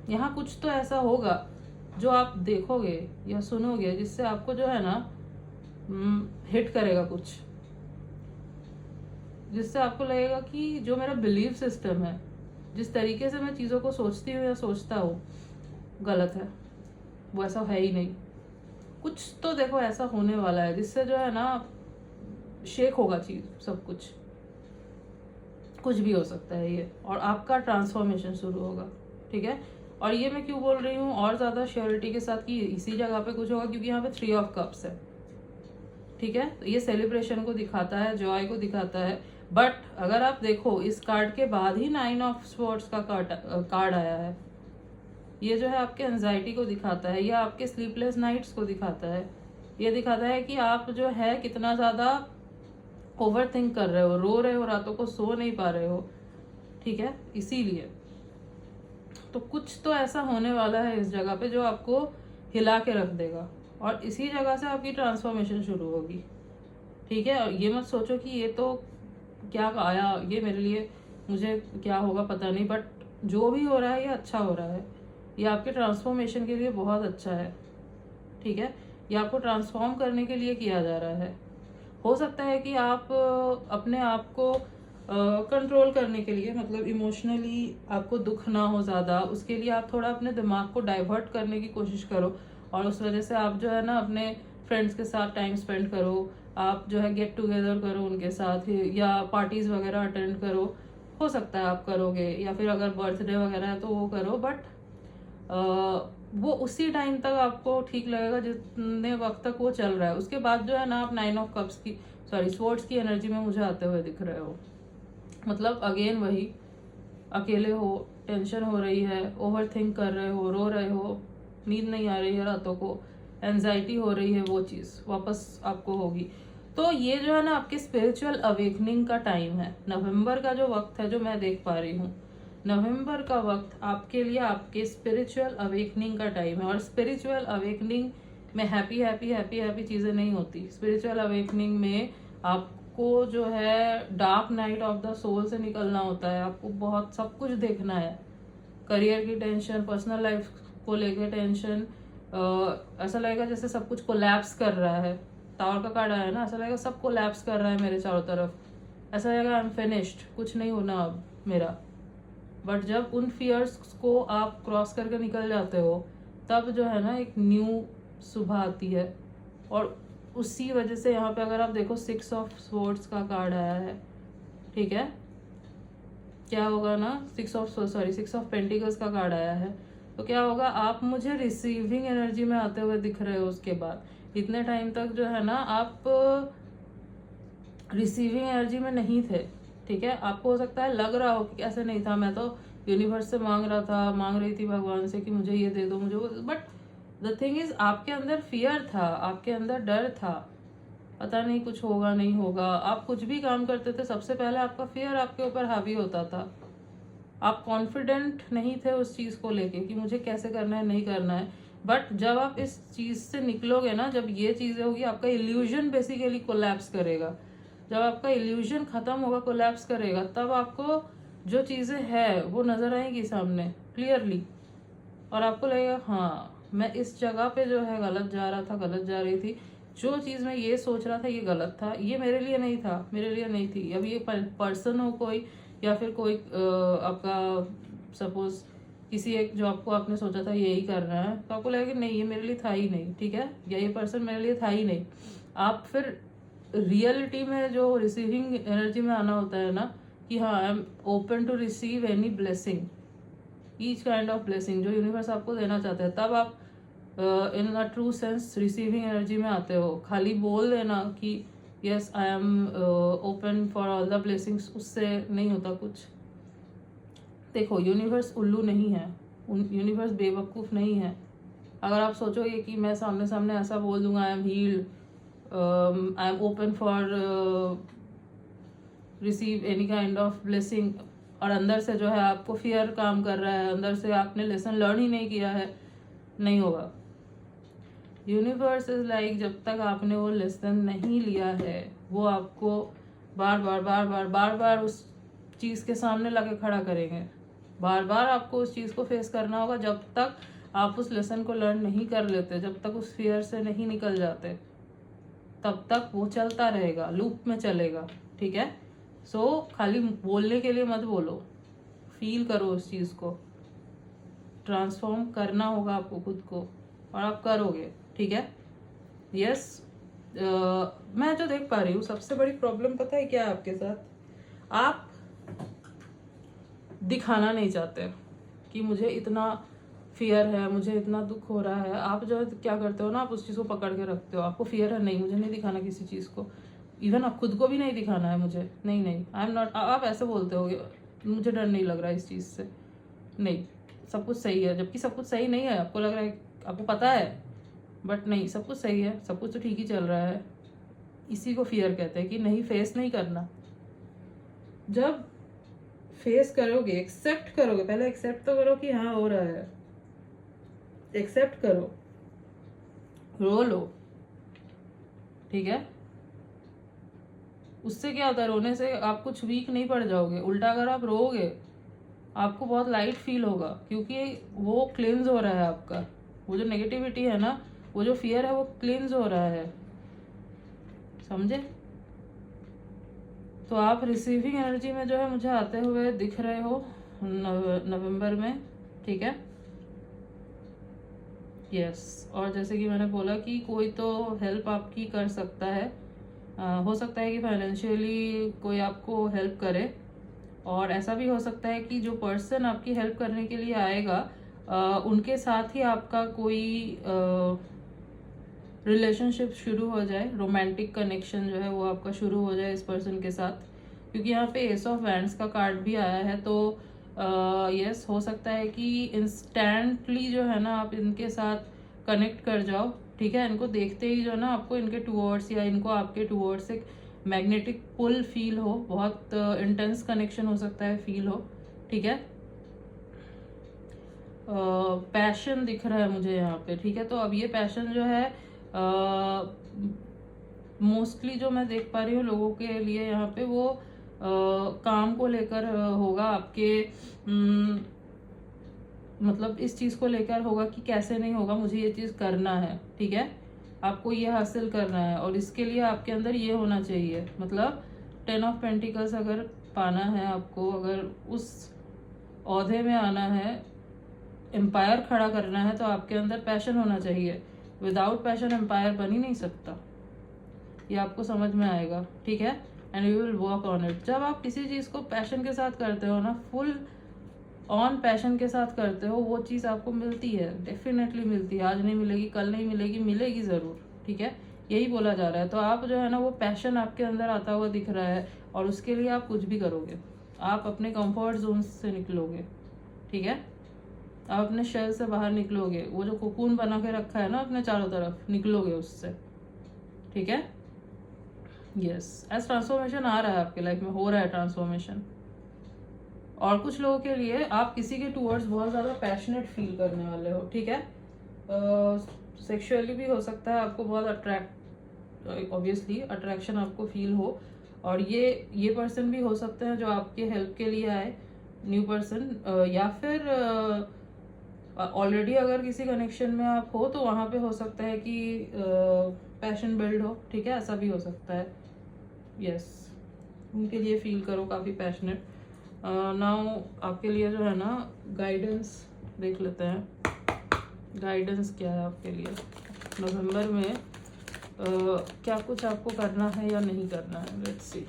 यहाँ कुछ तो ऐसा होगा जो आप देखोगे या सुनोगे, जिससे आपको जो है ना हिट करेगा कुछ, जिससे आपको लगेगा कि जो मेरा बिलीफ सिस्टम है, जिस तरीके से मैं चीज़ों को सोचती हूँ या सोचता हूँ, गलत है, वो ऐसा है ही नहीं। कुछ तो देखो ऐसा होने वाला है जिससे जो है ना शेक होगा चीज़, सब कुछ भी हो सकता है ये, और आपका ट्रांसफॉर्मेशन शुरू होगा, ठीक है। और ये मैं क्यों बोल रही हूँ और ज़्यादा श्योरिटी के साथ कि इसी जगह पे कुछ होगा, क्योंकि यहाँ पे 3 ऑफ कप्स है, ठीक है। तो ये सेलिब्रेशन को दिखाता है, जॉय को दिखाता है। बट अगर आप देखो, इस कार्ड के बाद ही 9 ऑफ स्वॉर्ड्स का कार्ड आया है। ये जो है आपके एंजाइटी को दिखाता है, या आपके स्लीपलेस नाइट्स को दिखाता है। ये दिखाता है कि आप जो है कितना ज़्यादा ओवर थिंक कर रहे हो, रो रहे हो, रातों को सो नहीं पा रहे हो, ठीक है। इसीलिए तो कुछ तो ऐसा होने वाला है इस जगह पे जो आपको हिला के रख देगा, और इसी जगह से आपकी ट्रांसफॉर्मेशन शुरू होगी, ठीक है। और ये मत सोचो कि ये तो क्या आया, ये मेरे लिए, मुझे क्या होगा पता नहीं, बट जो भी हो रहा है ये अच्छा हो रहा है, ये आपके ट्रांसफॉर्मेशन के लिए बहुत अच्छा है, ठीक है। ये आपको ट्रांसफॉर्म करने के लिए किया जा रहा है। हो सकता है कि आप अपने आप को कंट्रोल करने के लिए, मतलब इमोशनली आपको दुख ना हो ज़्यादा, उसके लिए आप थोड़ा अपने दिमाग को डाइवर्ट करने की कोशिश करो, और उस वजह से आप जो है ना अपने फ्रेंड्स के साथ टाइम स्पेंड करो, आप जो है गेट टुगेदर करो उनके साथ, या पार्टीज़ वगैरह अटेंड करो, हो सकता है आप करोगे, या फिर अगर बर्थडे वगैरह है तो वो करो। बट वो उसी टाइम तक आपको ठीक लगेगा जितने वक्त तक वो चल रहा है। उसके बाद जो है ना, आप 9 ऑफ कप्स की स्वॉर्ड्स की एनर्जी में मुझे आते हुए दिख रहे हो। मतलब अगेन वही, अकेले हो, टेंशन हो रही है, ओवर थिंक कर रहे हो, रो रहे हो, नींद नहीं आ रही है रातों को, एंजाइटी हो रही है, वो चीज़ वापस आपको होगी। तो ये जो है ना आपके स्पिरिचुअल अवेकनिंग का टाइम है। नवंबर का जो वक्त है, जो मैं देख पा रही हूँ, नवंबर का वक्त आपके लिए आपके स्पिरिचुअल अवेकनिंग का टाइम है। और स्पिरिचुअल अवेकनिंग में हैप्पी हैप्पी हैप्पी हैप्पी चीज़ें नहीं होती। स्पिरिचुअल अवेकनिंग में आपको जो है dark night of the soul से निकलना होता है। आपको बहुत सब कुछ देखना है, करियर की टेंशन, पर्सनल लाइफ को लेकर टेंशन, ऐसा लगेगा जैसे सब कुछ कोलैप्स कर रहा है। टावर का कार्ड आया है ना, ऐसा लगेगा सब कोलैप्स कर रहा है मेरे चारों तरफ, ऐसा लगेगा आई एम फिनिश्ड, कुछ नहीं होना अब मेरा। बट जब उन फियर्स को आप क्रॉस करके निकल जाते हो, तब जो है ना एक न्यू सुबह आती है। और उसी वजह से यहाँ पे अगर आप देखो 6 ऑफ स्वॉर्ड्स का कार्ड आया है, ठीक है, क्या होगा ना, 6 ऑफ पेंटिकल्स का कार्ड आया है। तो क्या होगा, आप मुझे रिसीविंग एनर्जी में आते हुए दिख रहे हो। उसके बाद इतने टाइम तक जो है ना आप रिसीविंग एनर्जी में नहीं थे, ठीक है। आपको हो सकता है लग रहा हो कि ऐसे नहीं था, मैं तो यूनिवर्स से मांग रहा था, मांग रही थी भगवान से कि मुझे ये दे दो, मुझे वो। बट द थिंग इज, आपके अंदर फियर था, आपके अंदर डर था, पता नहीं कुछ होगा नहीं होगा। आप कुछ भी काम करते थे, सबसे पहले आपका फियर आपके ऊपर हावी होता था। आप कॉन्फिडेंट नहीं थे उस चीज़ को लेके कि मुझे कैसे करना है, नहीं करना है। बट जब आप इस चीज़ से निकलोगे ना, जब ये चीज़ें होगी, आपका इल्यूजन बेसिकली कोलैप्स करेगा। जब आपका इल्यूजन खत्म होगा, कोलैप्स करेगा, तब आपको जो चीज़ें हैं वो नज़र आएंगी सामने क्लियरली। और आपको लगेगा हाँ, मैं इस जगह पे जो है गलत जा रहा था, गलत जा रही थी। जो चीज़ मैं ये सोच रहा था ये गलत था, ये मेरे लिए नहीं था, मेरे लिए नहीं थी। अब ये पर्सन हो कोई, या फिर कोई आपका सपोज किसी एक जॉब को आपने सोचा था यही करना है, तो आपको लगेगा कि नहीं ये मेरे लिए था ही नहीं, ठीक है, या ये पर्सन मेरे लिए था ही नहीं। आप फिर रियलिटी में जो रिसीविंग एनर्जी में आना होता है ना, कि हाँ I am open to receive any blessing, each kind of blessing जो यूनिवर्स आपको देना चाहता है, तब आप in a true sense receiving energy में आते हो। खाली बोल देना कि yes I am open for all the blessings, उससे नहीं होता कुछ। देखो, यूनिवर्स उल्लू नहीं है, यूनिवर्स बेवकूफ़ नहीं है। अगर आप सोचोगे कि मैं सामने सामने ऐसा बोल दूंगा I am heeled, I am open for receive any kind of blessing, और अंदर से जो है आपको फियर काम कर रहा है, अंदर से आपने लेसन लर्न ही नहीं किया है, नहीं होगा। यूनिवर्स इज लाइक, जब तक आपने वो लेसन नहीं लिया है, वो आपको बार बार बार बार बार बार उस चीज़ के सामने लाके खड़ा करेंगे। बार बार आपको उस चीज़ को फेस करना होगा। जब तक आप उस लेसन को लर्न नहीं कर लेते, जब तक उस फियर से नहीं निकल जाते, तब तक वो चलता रहेगा, लूप में चलेगा, ठीक है। सो खाली बोलने के लिए मत बोलो, फील करो उस चीज़ को, ट्रांसफॉर्म करना होगा आपको खुद को, और आप करोगे, ठीक है। यस, मैं जो देख पा रही हूँ, सबसे बड़ी प्रॉब्लम पता है क्या है आपके साथ, आप दिखाना नहीं चाहते कि मुझे इतना फियर है, मुझे इतना दुख हो रहा है। आप जो है क्या करते हो ना, आप उस चीज़ को पकड़ के रखते हो। आपको फियर है, नहीं मुझे नहीं दिखाना किसी चीज़ को, इवन आप खुद को भी नहीं दिखाना है मुझे, नहीं नहीं आई एम नॉट। आप ऐसे बोलते हो मुझे डर नहीं लग रहा है इस चीज़ से, नहीं सब कुछ सही है, जबकि सब कुछ सही नहीं है। आपको लग रहा है, आपको पता है, बट नहीं, सब कुछ सही है, सब कुछ तो ठीक ही चल रहा है। इसी को फियर कहते हैं कि नहीं, फेस नहीं करना। जब फेस करोगे, एक्सेप्ट करोगे, पहले एक्सेप्ट तो करो कि हाँ हो रहा है, एक्सेप्ट करो, रो लो, ठीक है। उससे क्या होता है, रोने से आप कुछ वीक नहीं पड़ जाओगे, उल्टा अगर आप रोओगे आपको बहुत लाइट फील होगा, क्योंकि वो क्लींस हो रहा है आपका, वो जो नेगेटिविटी है ना, वो जो फियर है, वो क्लींस हो रहा है, समझे। तो आप रिसीविंग एनर्जी में जो है मुझे आते हुए दिख रहे हो नवंबर में, ठीक है। यस, और जैसे कि मैंने बोला कि कोई तो हेल्प आपकी कर सकता है, हो सकता है कि फाइनेंशियली कोई आपको हेल्प करे, और ऐसा भी हो सकता है कि जो पर्सन आपकी हेल्प करने के लिए आएगा उनके साथ ही आपका कोई रिलेशनशिप शुरू हो जाए, रोमांटिक कनेक्शन जो है वो आपका शुरू हो जाए इस पर्सन के साथ, क्योंकि यहाँ पे एस ऑफ वैंड्स का कार्ड भी आया है। तो यस, हो सकता है कि इंस्टेंटली जो है ना आप इनके साथ कनेक्ट कर जाओ, ठीक है। इनको देखते ही जो है ना आपको इनके टूवर्ड्स या इनको आपके टूवर्ड्स एक मैग्नेटिक पुल फील हो, बहुत इंटेंस कनेक्शन हो सकता है फील हो, ठीक है। पैशन दिख रहा है मुझे यहाँ पे, ठीक है। तो अब ये पैशन जो है मोस्टली जो मैं देख पा रही हूँ लोगों के लिए यहाँ पे वो काम को लेकर होगा आपके, मतलब इस चीज़ को लेकर होगा कि कैसे नहीं होगा, मुझे ये चीज़ करना है, ठीक है। आपको ये हासिल करना है और इसके लिए आपके अंदर ये होना चाहिए, मतलब 10 ऑफ पेंटिकल्स अगर पाना है आपको, अगर उस औहदे में आना है, एम्पायर खड़ा करना है, तो आपके अंदर पैशन होना चाहिए। विदाउट पैशन एम्पायर बन ही नहीं सकता, ये आपको समझ में आएगा, ठीक है। And you will work on it. जब आप किसी चीज़ को पैशन के साथ करते हो ना, फुल ऑन पैशन के साथ करते हो, वो चीज़ आपको मिलती है, डेफिनेटली मिलती है। आज नहीं मिलेगी, कल नहीं मिलेगी, मिलेगी ज़रूर, ठीक है। यही बोला जा रहा है। तो आप जो है ना वो पैशन आपके अंदर आता हुआ दिख रहा है और उसके लिए आप कुछ भी करोगे, आप अपने कंफर्ट जोन से निकलोगे, ठीक है। आप अपने शेल से बाहर निकलोगे, वो जो कोकून बना के रखा है ना अपने चारों तरफ, निकलोगे उससे, ठीक है। यस, एज ट्रांसफॉर्मेशन आ रहा है आपके लाइफ में, हो रहा है ट्रांसफॉर्मेशन। और कुछ लोगों के लिए आप किसी के टूवर्ड्स बहुत ज़्यादा पैशनेट फील करने वाले हो, ठीक है। सेक्सुअली भी हो सकता है, आपको बहुत ऑब्वियसली अट्रैक्शन आपको फील हो, और ये पर्सन भी हो सकते हैं जो आपके हेल्प के लिए आए, न्यू पर्सन, या फिर ऑलरेडी अगर किसी कनेक्शन में आप हो तो वहाँ पे हो सकता है कि पैशन बिल्ड हो, ठीक है, ऐसा भी हो सकता है। यस, उनके लिए फील करो काफ़ी पैशनेट। नाउ आपके लिए जो है ना गाइडेंस देख लेते हैं, गाइडेंस क्या है आपके लिए नवंबर में, क्या कुछ आपको करना है या नहीं करना है। Let's see.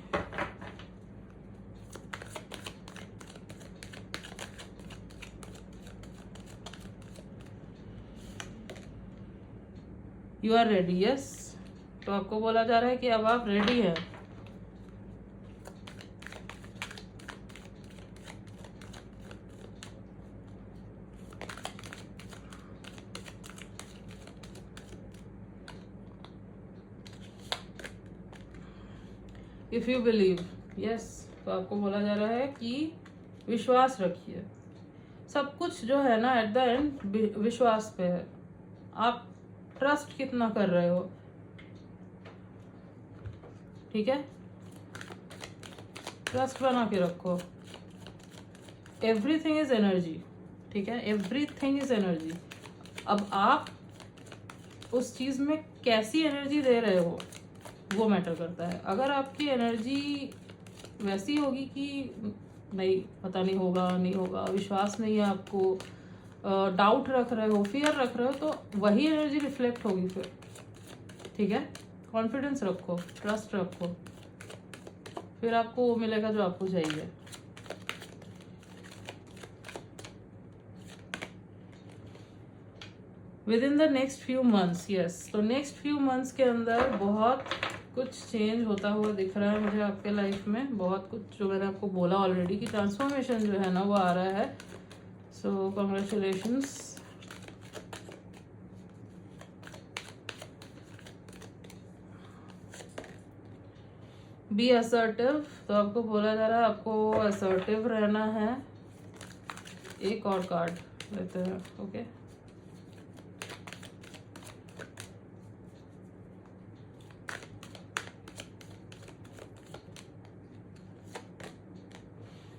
You are ready, yes. तो आपको बोला जा रहा है कि अब आप रेडी हैं। If you believe, yes. तो आपको बोला जा रहा है कि विश्वास रखिए, सब कुछ जो है ना एट द एंड विश्वास पे है। आप ट्रस्ट कितना कर रहे हो, ठीक है, ट्रस्ट बना के रखो। एवरीथिंग इज एनर्जी, ठीक है, एवरीथिंग इज एनर्जी। अब आप उस चीज में कैसी एनर्जी दे रहे हो वो मैटर करता है। अगर आपकी एनर्जी वैसी होगी कि नहीं, पता नहीं होगा नहीं होगा, विश्वास नहीं है आपको, डाउट रख रहे हो, फियर रख रहे हो, तो वही एनर्जी रिफ्लेक्ट होगी फिर, ठीक है। कॉन्फिडेंस रखो, ट्रस्ट रखो, फिर आपको वो मिलेगा जो आपको चाहिए। With in the next few months, yes. तो नेक्स्ट फ्यू मंथ्स के अंदर बहुत कुछ चेंज होता हुआ दिख रहा है मुझे आपके लाइफ में, बहुत कुछ जो मैंने आपको बोला ऑलरेडी कि ट्रांसफॉर्मेशन जो है ना वो आ रहा है। So congratulations. Be assertive. तो आपको बोला जा रहा है आपको असर्टिव रहना है। एक और कार्ड लेते हैं, ओके।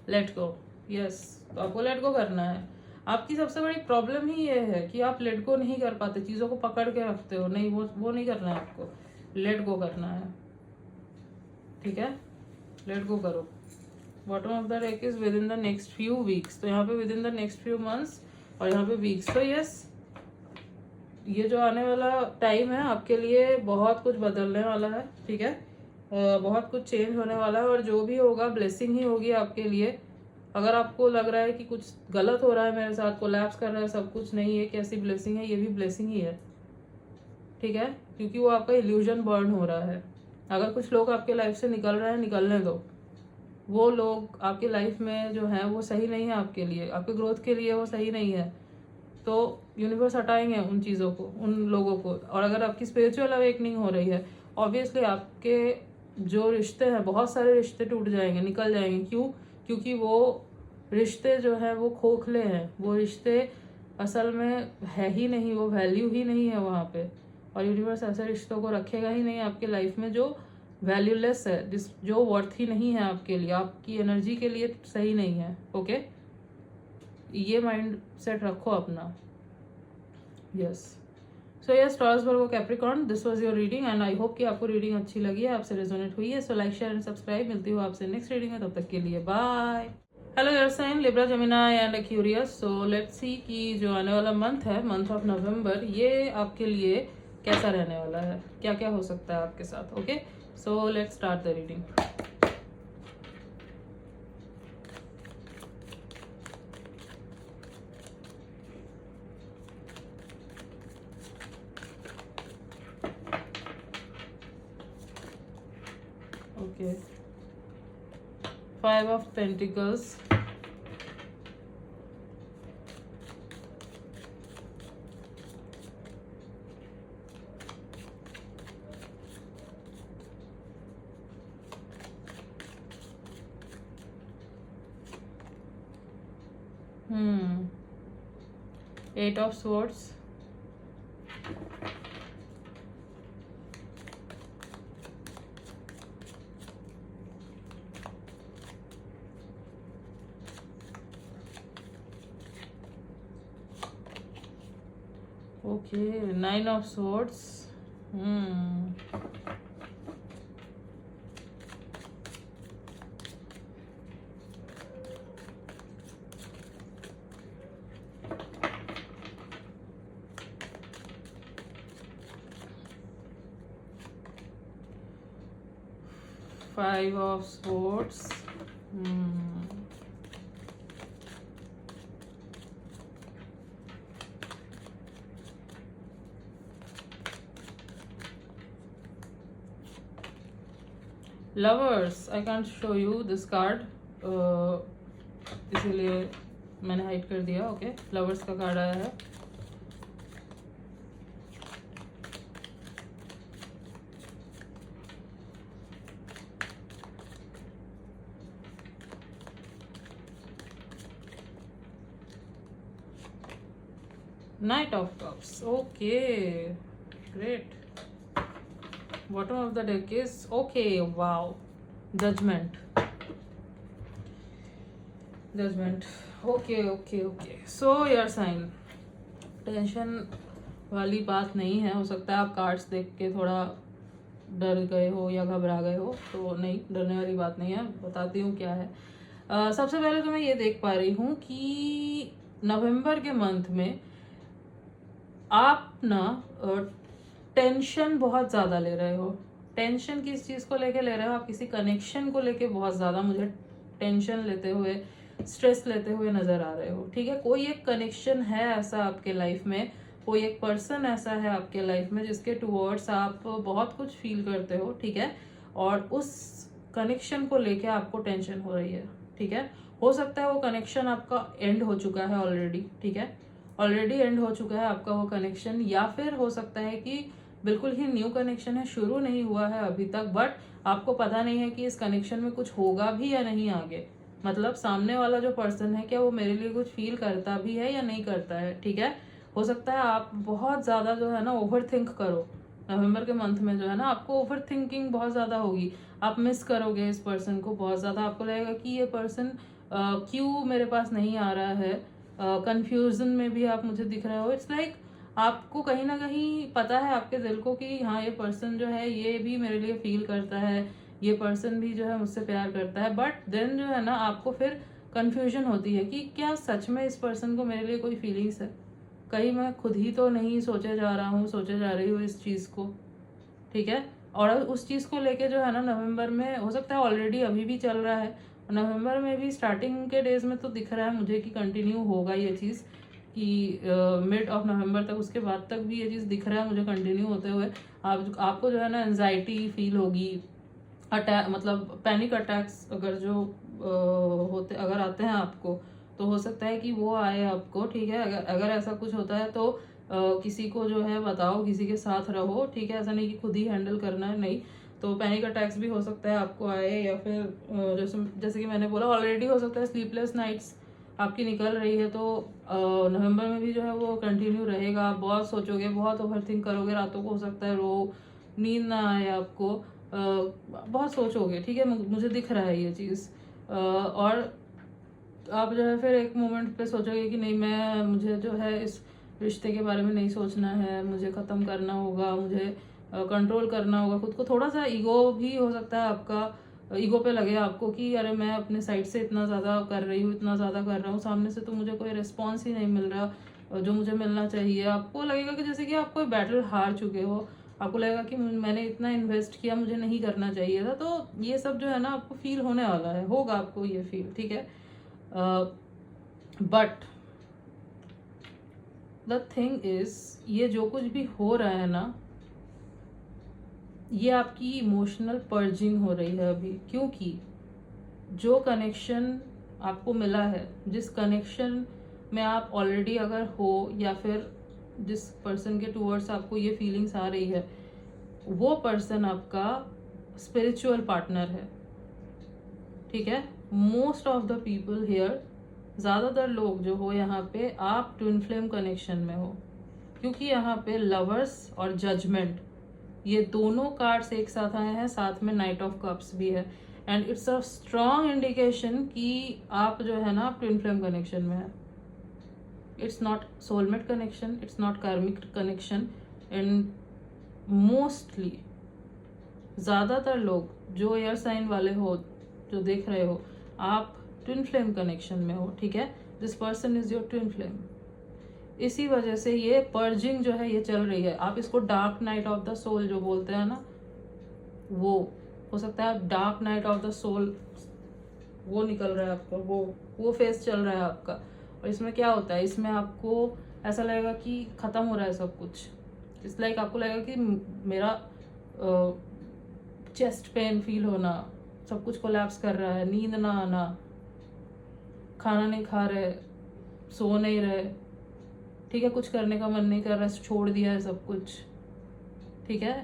Let go, yes. तो आपको लेट गो करना है। आपकी सबसे बड़ी प्रॉब्लम ही ये है कि आप लेट गो नहीं कर पाते, चीज़ों को पकड़ के रखते हो। नहीं, वो नहीं करना है आपको, लेट गो करना है, ठीक है। लेट गो करो। Bottom of the deck is with in the next few weeks. तो यहाँ पे with in the next few months और यहाँ पे वीक्स। तो यस, ये जो आने वाला टाइम है आपके लिए बहुत कुछ बदलने वाला है, ठीक है। बहुत कुछ चेंज होने वाला है और जो भी होगा ब्लेसिंग ही होगी आपके लिए। अगर आपको लग रहा है कि कुछ गलत हो रहा है मेरे साथ, कोलैप्स कर रहा है सब कुछ, नहीं ये कैसी ब्लेसिंग है, ये भी ब्लेसिंग ही है, ठीक है, क्योंकि वो आपका इल्यूजन बर्न हो रहा है। अगर कुछ लोग आपके लाइफ से निकल रहे हैं, निकलने दो। वो लोग आपकी लाइफ में जो है वो सही नहीं है आपके लिए, आपके ग्रोथ के लिए वो सही नहीं है, तो यूनिवर्स हटाएंगे उन चीज़ों को, उन लोगों को। और अगर आपकी स्पिरिचुअल अवेकनिंग हो रही है, ऑब्वियसली आपके जो रिश्ते हैं, बहुत सारे रिश्ते टूट जाएंगे, निकल जाएंगे। क्यों? क्योंकि वो रिश्ते जो है वो खोखले हैं, वो रिश्ते असल में है ही नहीं, वो वैल्यू ही नहीं है वहाँ पे। और यूनिवर्स ऐसे रिश्तों को रखेगा ही नहीं आपके लाइफ में जो वैल्यूलेस है, जो वर्थ ही नहीं है आपके लिए, आपकी एनर्जी के लिए सही नहीं है। ओके, ये माइंड सेट रखो अपना। Yes, so yes taurus Virgo Capricorn, this was your reading and I hope कि आपको रीडिंग अच्छी लगी है, आपसे रेजोनेट हुई है। So like share and subscribe. मिलती हूँ आपसे नेक्स्ट रीडिंग में, तब तक के लिए bye. Hello air sign Libra, Gemini and Aquarius. So let's see कि जो आने वाला मंथ है, मंथ ऑफ नवंबर, ये आपके लिए कैसा रहने वाला है, क्या क्या हो सकता है आपके साथ। Okay, so let's start the reading. Okay, 5 of Pentacles, hmm 8 of Swords, okay 9 of Swords, hmm 5 of Swords, hmm Lovers, I can't show you this card, इसीलिए मैंने हाइड कर दिया। ओके, लवर्स का कार्ड आया है। Knight of Cups, okay, great. Bottom of the deck is okay, wow, Judgment, okay. So your sign, tension वाली बात नहीं है। हो सकता है आप कार्ड्स देख के थोड़ा डर गए हो या घबरा गए हो, तो नहीं, डरने वाली बात नहीं है। बताती हूँ क्या है। सबसे पहले तो मैं ये देख पा रही हूँ कि नवंबर के मंथ में आप ना टेंशन बहुत ज़्यादा ले रहे हो। टेंशन किस चीज़ को लेके ले रहे हो? आप किसी कनेक्शन को लेके बहुत ज़्यादा मुझे टेंशन लेते हुए, स्ट्रेस लेते हुए नज़र आ रहे हो, ठीक है। कोई एक कनेक्शन है ऐसा आपके लाइफ में, कोई एक पर्सन ऐसा है आपके लाइफ में जिसके टुवर्ड्स आप बहुत कुछ फील करते हो, ठीक है। और उस कनेक्शन को लेके आपको टेंशन हो रही है, ठीक है। हो सकता है वो कनेक्शन आपका एंड हो चुका है ऑलरेडी, ठीक है, ऑलरेडी एंड हो चुका है आपका वो कनेक्शन, या फिर हो सकता है कि बिल्कुल ही न्यू कनेक्शन है, शुरू नहीं हुआ है अभी तक, बट आपको पता नहीं है कि इस कनेक्शन में कुछ होगा भी या नहीं आगे। मतलब सामने वाला जो पर्सन है, क्या वो मेरे लिए कुछ फील करता भी है या नहीं करता है, ठीक है। हो सकता है आप बहुत ज़्यादा जो है ना ओवर थिंक करो नवंबर के मंथ में, जो है ना आपको ओवर थिंकिंग बहुत ज़्यादा होगी। आप मिस करोगे इस पर्सन को बहुत ज़्यादा, आपको लगेगा कि ये पर्सन क्यों मेरे पास नहीं आ रहा है। कंफ्यूजन में भी आप मुझे दिख रहे हो। इट्स लाइक आपको कहीं ना कहीं पता है आपके दिल को कि हाँ, ये पर्सन जो है ये भी मेरे लिए फील करता है, ये पर्सन भी जो है मुझसे प्यार करता है, बट देन जो है ना आपको फिर कंफ्यूजन होती है कि क्या सच में इस पर्सन को मेरे लिए कोई फीलिंग्स है, कहीं मैं खुद ही तो नहीं सोचे जा रही हूँ इस चीज़ को, ठीक है। और उस चीज़ को लेके जो है ना नवंबर में हो सकता है ऑलरेडी अभी भी चल रहा है, नवंबर में भी स्टार्टिंग के डेज में तो दिख रहा है मुझे कि कंटिन्यू होगा ये चीज़, कि मिड ऑफ नवंबर तक, उसके बाद तक भी ये चीज़ दिख रहा है मुझे कंटिन्यू होते हुए। आपको जो है ना एंजाइटी फील होगी, अटैक मतलब पैनिक अटैक्स अगर जो होते अगर आते हैं आपको, तो हो सकता है कि वो आए आपको, ठीक है। अगर ऐसा कुछ होता है तो किसी को जो है बताओ, किसी के साथ रहो, ठीक है। ऐसा नहीं कि खुद ही हैंडल करना है, नहीं। तो पैनिक अटैक्स भी हो सकता है आपको आए, या फिर जैसे जैसे कि मैंने बोला ऑलरेडी हो सकता है स्लीपलेस नाइट्स आपकी निकल रही है, तो नवंबर में भी जो है वो कंटिन्यू रहेगा। आप बहुत सोचोगे, बहुत ओवरथिंक करोगे, रातों को हो सकता है रो, नींद ना आए आपको, बहुत सोचोगे, ठीक है। मुझे दिख रहा है ये चीज़। और आप जो है फिर एक मोमेंट पे सोचोगे कि नहीं, मुझे जो है इस रिश्ते के बारे में नहीं सोचना है, मुझे ख़त्म करना होगा, मुझे कंट्रोल करना होगा खुद को। थोड़ा सा ईगो भी हो सकता है आपका, ईगो पे लगे आपको कि अरे मैं अपने साइड से इतना ज़्यादा कर रही हूँ, इतना ज़्यादा कर रहा हूँ, सामने से तो मुझे कोई रिस्पॉन्स ही नहीं मिल रहा जो मुझे मिलना चाहिए। आपको लगेगा कि जैसे कि आप कोई बैटल हार चुके हो, आपको लगेगा कि मैंने इतना इन्वेस्ट किया, मुझे नहीं करना चाहिए था। तो ये सब जो है ना आपको फील होने वाला है, होगा आपको ये फील, ठीक है। बट द थिंग इज, ये जो कुछ भी हो रहा है ना, ये आपकी इमोशनल पर्जिंग हो रही है अभी, क्योंकि जो कनेक्शन आपको मिला है, जिस कनेक्शन में आप ऑलरेडी अगर हो, या फिर जिस पर्सन के टूवर्ड्स आपको ये फीलिंग्स आ रही है, वो पर्सन आपका स्पिरिचुअल पार्टनर है, ठीक है। Most of the people here, ज़्यादातर लोग जो हो यहाँ पे, आप ट्विन फ्लेम कनेक्शन में हो, क्योंकि यहाँ पे लवर्स और जजमेंट, ये दोनों कार्ड्स एक साथ आए हैं, साथ में नाइट ऑफ कप्स भी है। And it's a strong indication कि आप जो है ना आप ट्विन फ्लेम कनेक्शन में है। It's not soulmate connection, it's not karmic connection. And mostly ज़्यादातर लोग जो एयर साइन वाले हो, जो देख रहे हो, आप ट्विन फ्लेम कनेक्शन में हो, ठीक है। This person is your twin flame. इसी वजह से ये पर्जिंग जो है ये चल रही है। आप इसको dark night of the soul जो बोलते हैं ना, वो हो सकता है dark night of the soul वो निकल रहा है आपका, वो फेस चल रहा है आपका। और इसमें क्या होता है, इसमें आपको ऐसा लगेगा कि ख़त्म हो रहा है सब कुछ। इस लाइक आपको लगेगा कि मेरा चेस्ट पेन फील होना, सब कुछ कोलैप्स कर रहा है, नींद ना आना, खाना नहीं खा रहे, सो नहीं रहे, ठीक है, कुछ करने का मन नहीं कर रहा, छोड़ दिया है सब कुछ, ठीक है।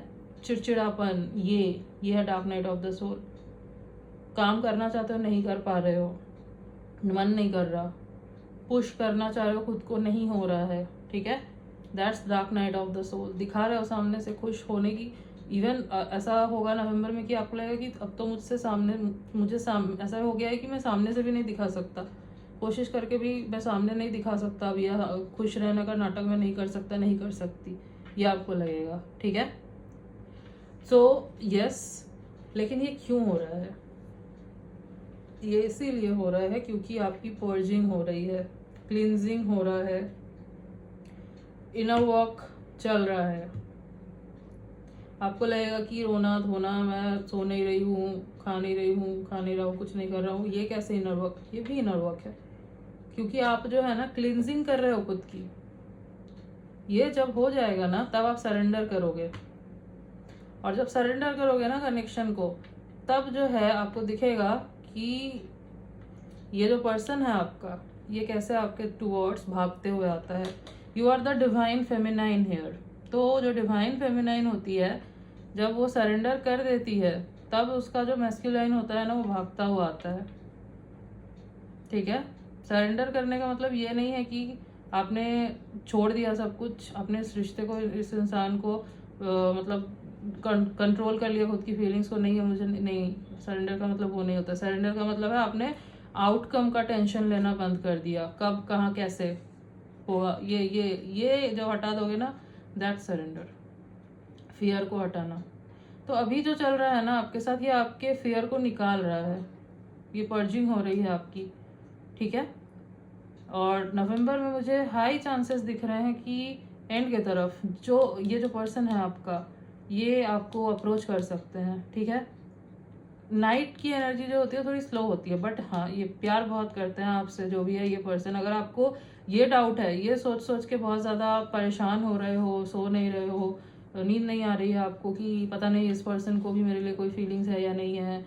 चिड़चिड़ापन, ये है dark night of the soul. काम करना चाहते हो, नहीं कर पा रहे हो, मन नहीं कर रहा, पुश करना चाह रहे हो, खुद को नहीं हो रहा है, ठीक है। That's dark night of the soul. दिखा रहे हो सामने से खुश होने की। इवन ऐसा होगा नवंबर में कि आपको लगेगा कि अब तो मुझे ऐसा हो गया है कि मैं सामने से भी नहीं दिखा सकता, कोशिश करके भी मैं सामने नहीं दिखा सकता अब, यह खुश रहने का नाटक मैं नहीं कर सकता, नहीं कर सकती, ये आपको लगेगा, ठीक है। सो यस, लेकिन ये क्यों हो रहा है? ये इसीलिए हो रहा है क्योंकि आपकी पर्जिंग हो रही है, क्लींजिंग हो रहा है, इनर वर्क चल रहा है। आपको लगेगा कि रोना धोना, मैं सो नहीं रही हूँ, खा नहीं रहा हूँ, कुछ नहीं कर रहा हूँ, ये कैसे इनर वर्क? ये भी इनर वर्क है, क्योंकि आप जो है ना क्लींजिंग कर रहे हो खुद की। ये जब हो जाएगा ना, तब आप सरेंडर करोगे, और जब सरेंडर करोगे ना कनेक्शन को, तब जो है आपको दिखेगा कि ये जो पर्सन है आपका, ये कैसे आपके टूवर्ड्स भागते हुए आता है। You are the divine feminine here. तो जो डिवाइन फेमिनाइन होती है, जब वो सरेंडर कर देती है, तब उसका जो मैस्कुलाइन होता है ना, वो भागता हुआ आता है, ठीक है। सरेंडर करने का मतलब ये नहीं है कि आपने छोड़ दिया सब कुछ, अपने इस रिश्ते को, इस इंसान को मतलब कंट्रोल कर लिया खुद की फीलिंग्स को, नहीं है मुझे नहीं। सरेंडर का मतलब वो नहीं होता। सरेंडर का मतलब है आपने आउटकम का टेंशन लेना बंद कर दिया, कब कहाँ कैसे होगा, ये जो हटा दोगे ना, दैट्स सरेंडर। फियर को हटाना। तो अभी जो चल रहा है ना आपके साथ, ये आपके फियर को निकाल रहा है, ये पर्जिंग हो रही है आपकी, ठीक है। और नवंबर में मुझे हाई चांसेस दिख रहे हैं कि एंड के तरफ ये जो पर्सन है आपका, ये आपको अप्रोच कर सकते हैं, ठीक है। नाइट की एनर्जी जो होती है थोड़ी स्लो होती है, बट हाँ ये प्यार बहुत करते हैं आपसे जो भी है ये पर्सन। अगर आपको ये डाउट है, ये सोच सोच के बहुत ज़्यादा परेशान हो रहे हो, सो नहीं रहे हो, नींद नहीं आ रही है आपको कि पता नहीं इस पर्सन को भी मेरे लिए कोई फीलिंग्स है या नहीं है,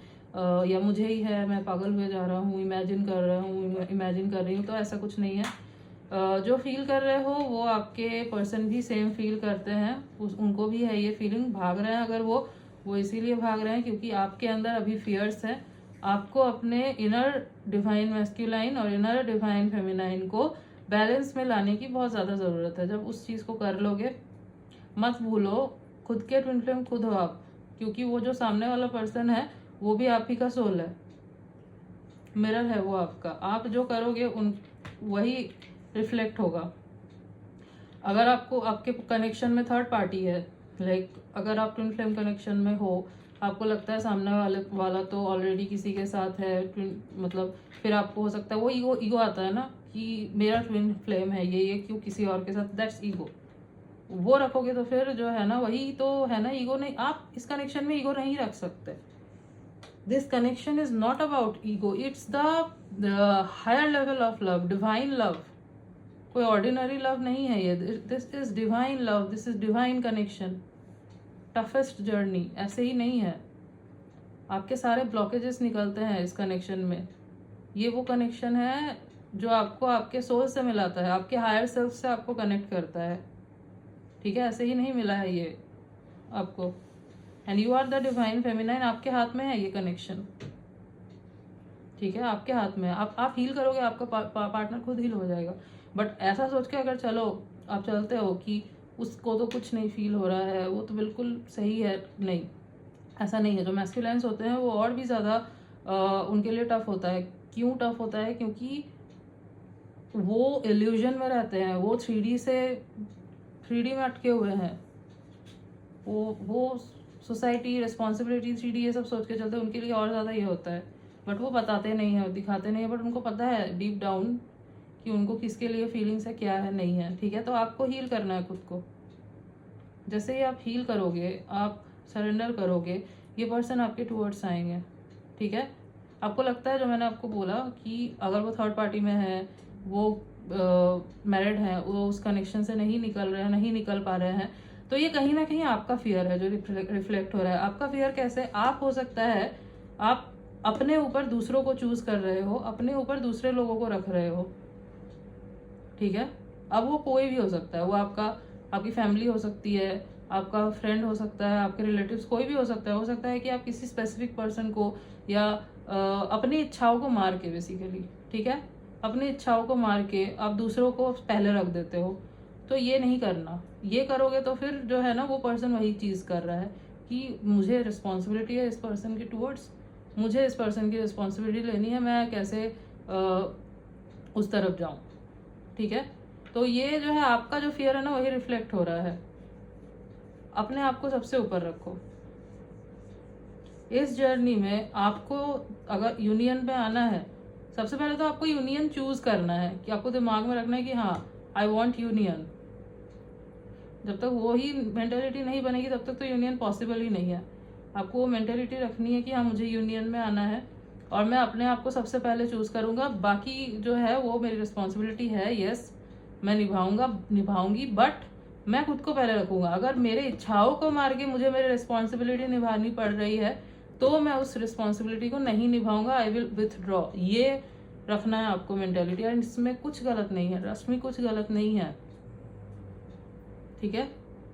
या मुझे ही है, मैं पागल हुए जा रहा हूँ, इमेजिन कर रहा हूँ, इमेजिन कर रही हूँ, तो ऐसा कुछ नहीं है। जो फील कर रहे हो वो आपके पर्सन भी सेम फील करते हैं, उनको भी है ये फीलिंग। भाग रहे हैं अगर वो इसीलिए भाग रहे हैं क्योंकि आपके अंदर अभी फियर्स है। आपको अपने इनर डिवाइन मैस्कुलाइन और इनर डिवाइन फेमिनाइन को बैलेंस में लाने की बहुत ज़्यादा ज़रूरत है। जब उस चीज़ को कर लोगे, मत भूलो खुद के ट्विन फ्लेम खुद हो आप, क्योंकि वो जो सामने वाला पर्सन है वो भी आप ही का सोल है, मिरर है वो आपका। आप जो करोगे उन वही रिफ्लेक्ट होगा। अगर आपको आपके कनेक्शन में थर्ड पार्टी है, लाइक अगर आप ट्विन फ्लेम कनेक्शन में हो, आपको लगता है सामने वाला तो ऑलरेडी किसी के साथ है, मतलब फिर आपको हो सकता है वो ईगो आता है ना कि मेरा ट्विन फ्लेम है ये क्यों किसी और के साथ, दैट्स ईगो। वो रखोगे तो फिर जो है ना वही तो है ना ईगो। नहीं, आप इस कनेक्शन में ईगो नहीं रख सकते। This connection is not about ego, it's the higher level of love, divine love. कोई ऑर्डिनरी लव नहीं है ये, this is divine love, this is divine connection. Toughest journey ऐसे ही नहीं है। आपके सारे ब्लॉकेजेस निकलते हैं इस कनेक्शन में। ये वो कनेक्शन है जो आपको आपके सोल से मिलाता है, आपके हायर सेल्फ से आपको कनेक्ट करता है। ठीक है, ऐसे ही नहीं मिला है ये आपको। And you are the divine feminine, आपके हाथ में है ये कनेक्शन। ठीक है, आपके हाथ में है। आप हील करोगे, आपका पार्टनर खुद हील हो जाएगा। बट ऐसा सोच के अगर चलो आप चलते हो कि उसको तो कुछ नहीं फील हो रहा है, वो तो बिल्कुल सही है, नहीं, ऐसा नहीं है। जो मैस्कुलाइन्स होते हैं वो और भी ज़्यादा उनके लिए टफ होता है। क्यों टफ होता है? क्योंकि वो इल्यूजन में रहते हैं, वो 3D में अटके हुए हैं। वो सोसाइटी, रिस्पॉन्सिबिलिटी, 3D ये सब सोच के चलते हैं। उनके लिए और ज़्यादा ये होता है, बट वो बताते नहीं है, दिखाते नहीं है, बट उनको पता है डीप डाउन कि उनको किसके लिए फीलिंग्स है, क्या है, नहीं है। ठीक है, तो आपको हील करना है खुद को। जैसे ही आप हील करोगे, आप सरेंडर करोगे, ये पर्सन आपके टूवर्ड्स आएंगे। ठीक है, आपको लगता है जो मैंने आपको बोला कि अगर वो थर्ड पार्टी में है, वो मैरिड है, वो उस कनेक्शन से नहीं निकल रहे हैं, नहीं निकल पा रहे हैं, तो ये कहीं ना कहीं आपका फियर है जो रिफ्लेक्ट हो रहा है। आपका फियर कैसे? आप हो सकता है आप अपने ऊपर दूसरों को चूज कर रहे हो, अपने ऊपर दूसरे लोगों को रख रहे हो। ठीक है, अब वो कोई भी हो सकता है, वो आपकी फैमिली हो सकती है, आपका फ्रेंड हो सकता है, आपके रिलेटिव्स, कोई भी हो सकता है। हो सकता है कि आप किसी स्पेसिफिक पर्सन को या अपनी इच्छाओं को मार के, बेसिकली, ठीक है, अपनी इच्छाओं को मार के आप दूसरों को पहले रख देते हो। तो ये नहीं करना। ये करोगे तो फिर जो है ना वो पर्सन वही चीज़ कर रहा है कि मुझे रिस्पॉन्सिबिलिटी है इस पर्सन के टूवर्ड्स, मुझे इस पर्सन की रिस्पॉन्सिबिलिटी लेनी है, मैं कैसे उस तरफ जाऊं। ठीक है, तो ये जो है आपका जो फियर है ना वही रिफ्लेक्ट हो रहा है। अपने आप को सबसे ऊपर रखो। इस जर्नी में आपको अगर यूनियन पे आना है, सबसे पहले तो आपको यूनियन चूज करना है कि आपको दिमाग में रखना है कि हाँ आई वॉन्ट यूनियन। जब तक वो ही मेंटेलिटी नहीं बनेगी तब तक तो यूनियन पॉसिबल ही नहीं है। आपको वो मेंटेलिटी रखनी है कि हाँ मुझे यूनियन में आना है और मैं अपने आप को सबसे पहले चूज करूंगा। बाकी जो है वो मेरी रिस्पॉन्सिबिलिटी है, यस मैं निभाऊंगी, बट मैं खुद को पहले रखूंगा। अगर मेरे इच्छाओं को मार के मुझे मेरी रिस्पॉन्सिबिलिटी निभानी पड़ रही है तो मैं उस रिस्पॉन्सिबिलिटी को नहीं निभाऊंगा, आई विल विथड्रॉ। ये रखना है आपको मेंटेलिटी, और इसमें कुछ गलत नहीं है, रश्मि कुछ गलत नहीं है। ठीक है,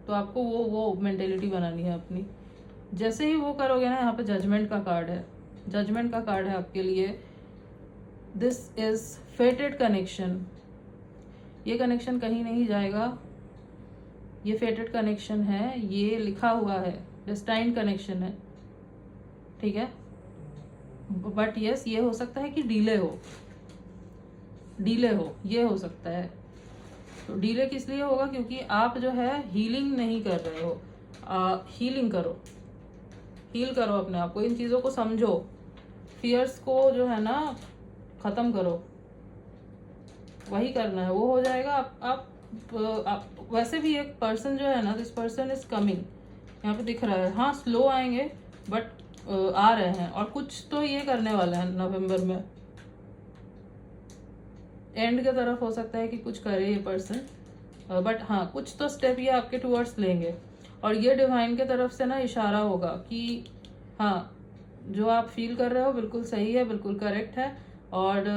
तो आपको वो मेंटेलिटी बनानी है अपनी। जैसे ही वो करोगे ना, यहाँ पे जजमेंट का कार्ड है, जजमेंट का कार्ड है आपके लिए। दिस इज फेटेड कनेक्शन, ये कनेक्शन कहीं नहीं जाएगा, ये फेटेड कनेक्शन है, ये लिखा हुआ है, डेस्टाइन्ड कनेक्शन है। ठीक है, बट यस ये हो सकता है कि डिले हो, ये हो सकता है। तो डिले किस लिए होगा? क्योंकि आप जो है हीलिंग नहीं कर रहे हो। हीलिंग करो, हील करो अपने आप को, इन चीज़ों को समझो, फियर्स को जो है ना ख़त्म करो, वही करना है, वो हो जाएगा। आप वैसे भी एक पर्सन जो है ना, दिस पर्सन इज कमिंग, यहाँ पे दिख रहा है। हाँ स्लो आएंगे बट आ रहे हैं और कुछ तो ये करने वाले हैं नवंबर में, एंड की तरफ हो सकता है कि कुछ करे ये पर्सन, बट हाँ कुछ तो स्टेप ये आपके टूवर्ड्स लेंगे। और ये डिवाइन के तरफ से ना इशारा होगा कि हाँ जो आप फील कर रहे हो बिल्कुल सही है, बिल्कुल करेक्ट है, और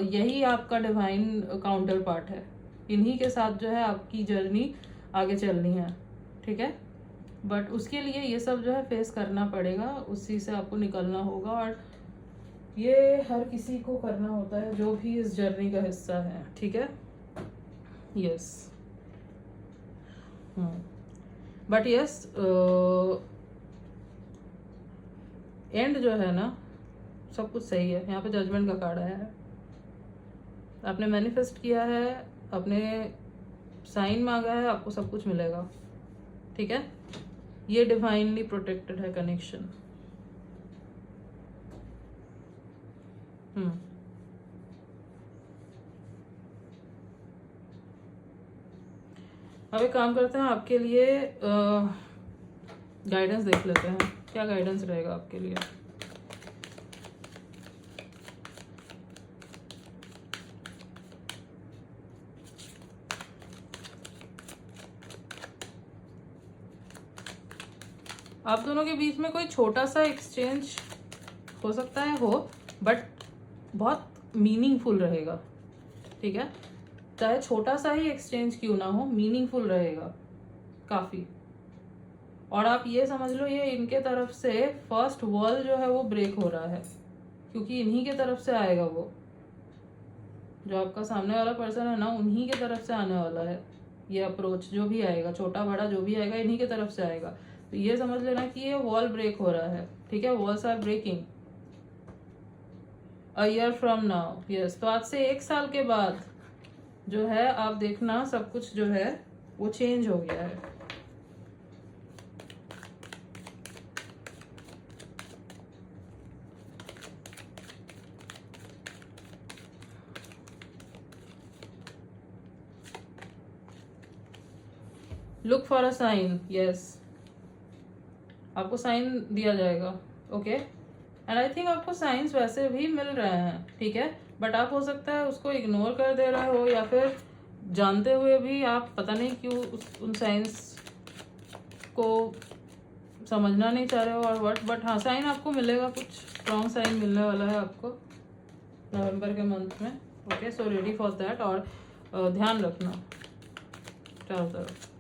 यही आपका डिवाइन काउंटर पार्ट है। इन्हीं के साथ जो है आपकी जर्नी आगे चलनी है, ठीक है। बट उसके लिए ये सब जो है फेस करना पड़ेगा, उसी से आपको निकलना होगा, और ये हर किसी को करना होता है जो भी इस जर्नी का हिस्सा है, ठीक है। यस बट यस एंड जो है ना सब कुछ सही है। यहाँ पे जजमेंट का कार्ड आया है, आपने मैनिफेस्ट किया है, आपने साइन मांगा है, आपको सब कुछ मिलेगा, ठीक है। ये डिवाइनली प्रोटेक्टेड है कनेक्शन। अब एक काम करते हैं, आपके लिए गाइडेंस देख लेते हैं, क्या गाइडेंस रहेगा आपके लिए। आप दोनों के बीच में कोई छोटा सा एक्सचेंज हो सकता है हो, बट बहुत मीनिंगफुल रहेगा, ठीक है। चाहे छोटा सा ही एक्सचेंज क्यों ना हो, मीनिंगफुल रहेगा काफी। और आप ये समझ लो ये इनके तरफ से फर्स्ट वॉल जो है वो ब्रेक हो रहा है, क्योंकि इन्हीं के तरफ से आएगा वो, जो आपका सामने वाला पर्सन है ना उन्हीं के तरफ से आने वाला है। ये अप्रोच जो भी आएगा, छोटा बड़ा जो भी आएगा, इन्हीं के तरफ से आएगा। तो ये समझ लेना कि ये वॉल ब्रेक हो रहा है, ठीक है। Walls are breaking a year from now, yes. तो आज से 1 साल के बाद जो है आप देखना सब कुछ जो है वो चेंज हो गया है। Look for a sign, yes. आपको साइन दिया जाएगा, ओके। एंड आई थिंक आपको साइंस वैसे भी मिल रहे हैं, ठीक है। बट आप हो सकता है उसको इग्नोर कर दे रहे हो, या फिर जानते हुए भी आप पता नहीं क्यों उन साइंस को समझना नहीं चाह रहे हो और व्हाट। बट हाँ साइन आपको मिलेगा, कुछ स्ट्रॉन्ग साइन मिलने वाला है आपको नवंबर के मंथ में, okay. So ready for that. और ध्यान रखना चारों तरफ।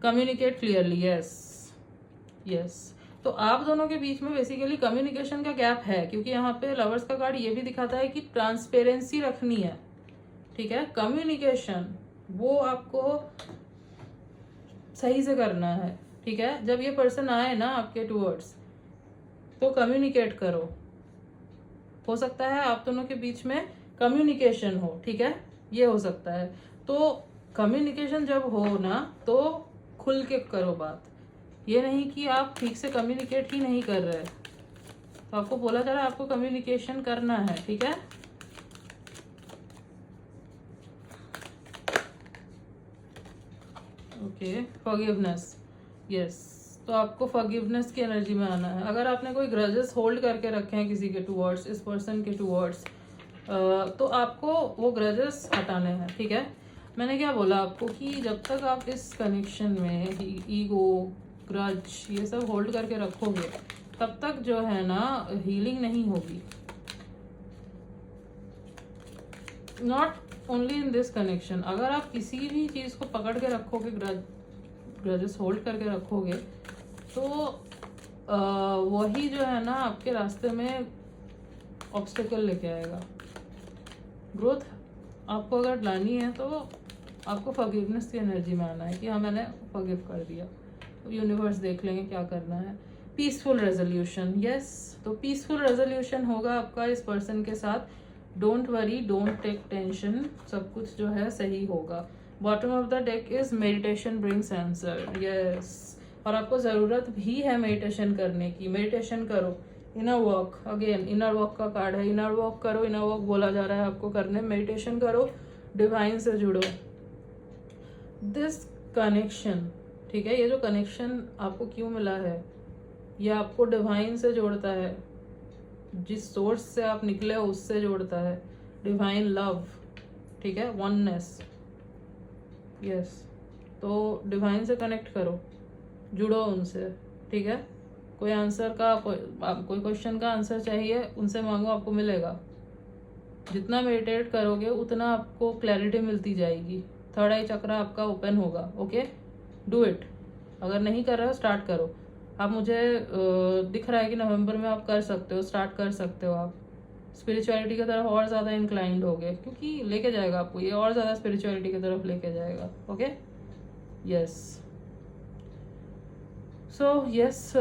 Communicate clearly, yes yes. तो आप दोनों के बीच में बेसिकली कम्युनिकेशन का गैप है, क्योंकि यहाँ पे लवर्स का कार्ड ये भी दिखाता है कि ट्रांसपेरेंसी रखनी है, ठीक है। कम्युनिकेशन वो आपको सही से करना है, ठीक है। जब ये पर्सन आए ना आपके टूवर्ड्स तो कम्युनिकेट करो। हो सकता है आप दोनों के बीच में कम्युनिकेशन हो, ठीक है, ये हो सकता है। तो कम्युनिकेशन जब हो ना तो खुल के करो बात, ये नहीं कि आप ठीक से कम्युनिकेट ही नहीं कर रहे। तो आपको बोला जा रहा है आपको कम्युनिकेशन करना है, ठीक है। Okay, forgiveness, yes. तो आपको फॉरगिवनेस की एनर्जी में आना है। अगर आपने कोई ग्रजेस होल्ड करके रखे हैं किसी के टूवर्ड्स, इस पर्सन के टूवर्ड्स, तो आपको वो ग्रजेस हटाने हैं, ठीक है। मैंने क्या बोला आपको कि जब तक आप इस कनेक्शन में ईगो, ग्रज ये सब होल्ड करके रखोगे तब तक जो है ना हीलिंग नहीं होगी। Not only in this connection, अगर आप किसी भी चीज़ को पकड़ के रखोगे, ग्रजेस होल्ड करके रखोगे, तो वही जो है ना आपके रास्ते में ऑब्स्टेकल लेके आएगा। ग्रोथ आपको अगर लानी है तो आपको फॉरगिवनेस की एनर्जी में आना है कि हाँ मैंने फॉरगिव कर दिया, तो यूनिवर्स देख लेंगे क्या करना है। Peaceful resolution, yes. तो पीसफुल रेजोल्यूशन होगा आपका इस पर्सन के साथ। Don't worry, don't take tension, सब कुछ जो है सही होगा। Bottom of the deck is meditation brings answer, yes. और आपको ज़रूरत भी है मेडिटेशन करने की, मेडिटेशन करो। Inner walk, again inner walk का कार्ड है, इनर वॉक करो, इनर वॉक बोला जा रहा है आपको करने। मेडिटेशन करो, डिवाइन से जुड़ो। दिस कनेक्शन, ठीक है, ये जो कनेक्शन आपको क्यों मिला है, ये आपको डिवाइन से जोड़ता है, जिस सोर्स से आप निकले हो उससे जोड़ता है। डिवाइन लव, ठीक है, वननेस, यस। तो डिवाइन से कनेक्ट करो, जुड़ो उनसे, ठीक है। कोई आंसर का कोई क्वेश्चन का आंसर चाहिए, उनसे मांगो, आपको मिलेगा। जितना मेडिटेट करोगे उतना आपको क्लैरिटी मिलती जाएगी, थर्ड आई चक्रा आपका ओपन होगा। Okay, do it. अगर नहीं कर रहे हो स्टार्ट करो। आप मुझे दिख रहा है कि नवंबर में आप कर सकते हो, स्टार्ट कर सकते हो। आप स्पिरिचुअलिटी की तरफ और ज़्यादा इंक्लाइंड हो गए, क्योंकि लेके जाएगा आपको ये, और ज़्यादा स्पिरिचुअलिटी की तरफ लेके जाएगा। Okay, yes. So yes,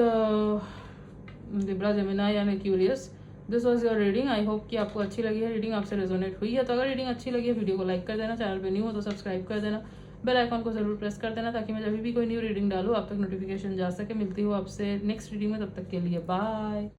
Libra, Gemini यानी curious, this was your reading. I hope कि आपको अच्छी लगी है रीडिंग, आपसे रेजोनेट हुई है। तो अगर रीडिंग अच्छी लगी है वीडियो को लाइक कर देना, चैनल पे न्यू हो तो सब्सक्राइब कर देना, बेल आइकॉन को जरूर प्रेस कर देना, ताकि मैं जब भी कोई न्यू रीडिंग डालूँ आप तक नोटिफिकेशन जा सके। मिलती हूँ आपसे नेक्स्ट रीडिंग में, तब तक के लिए बाय।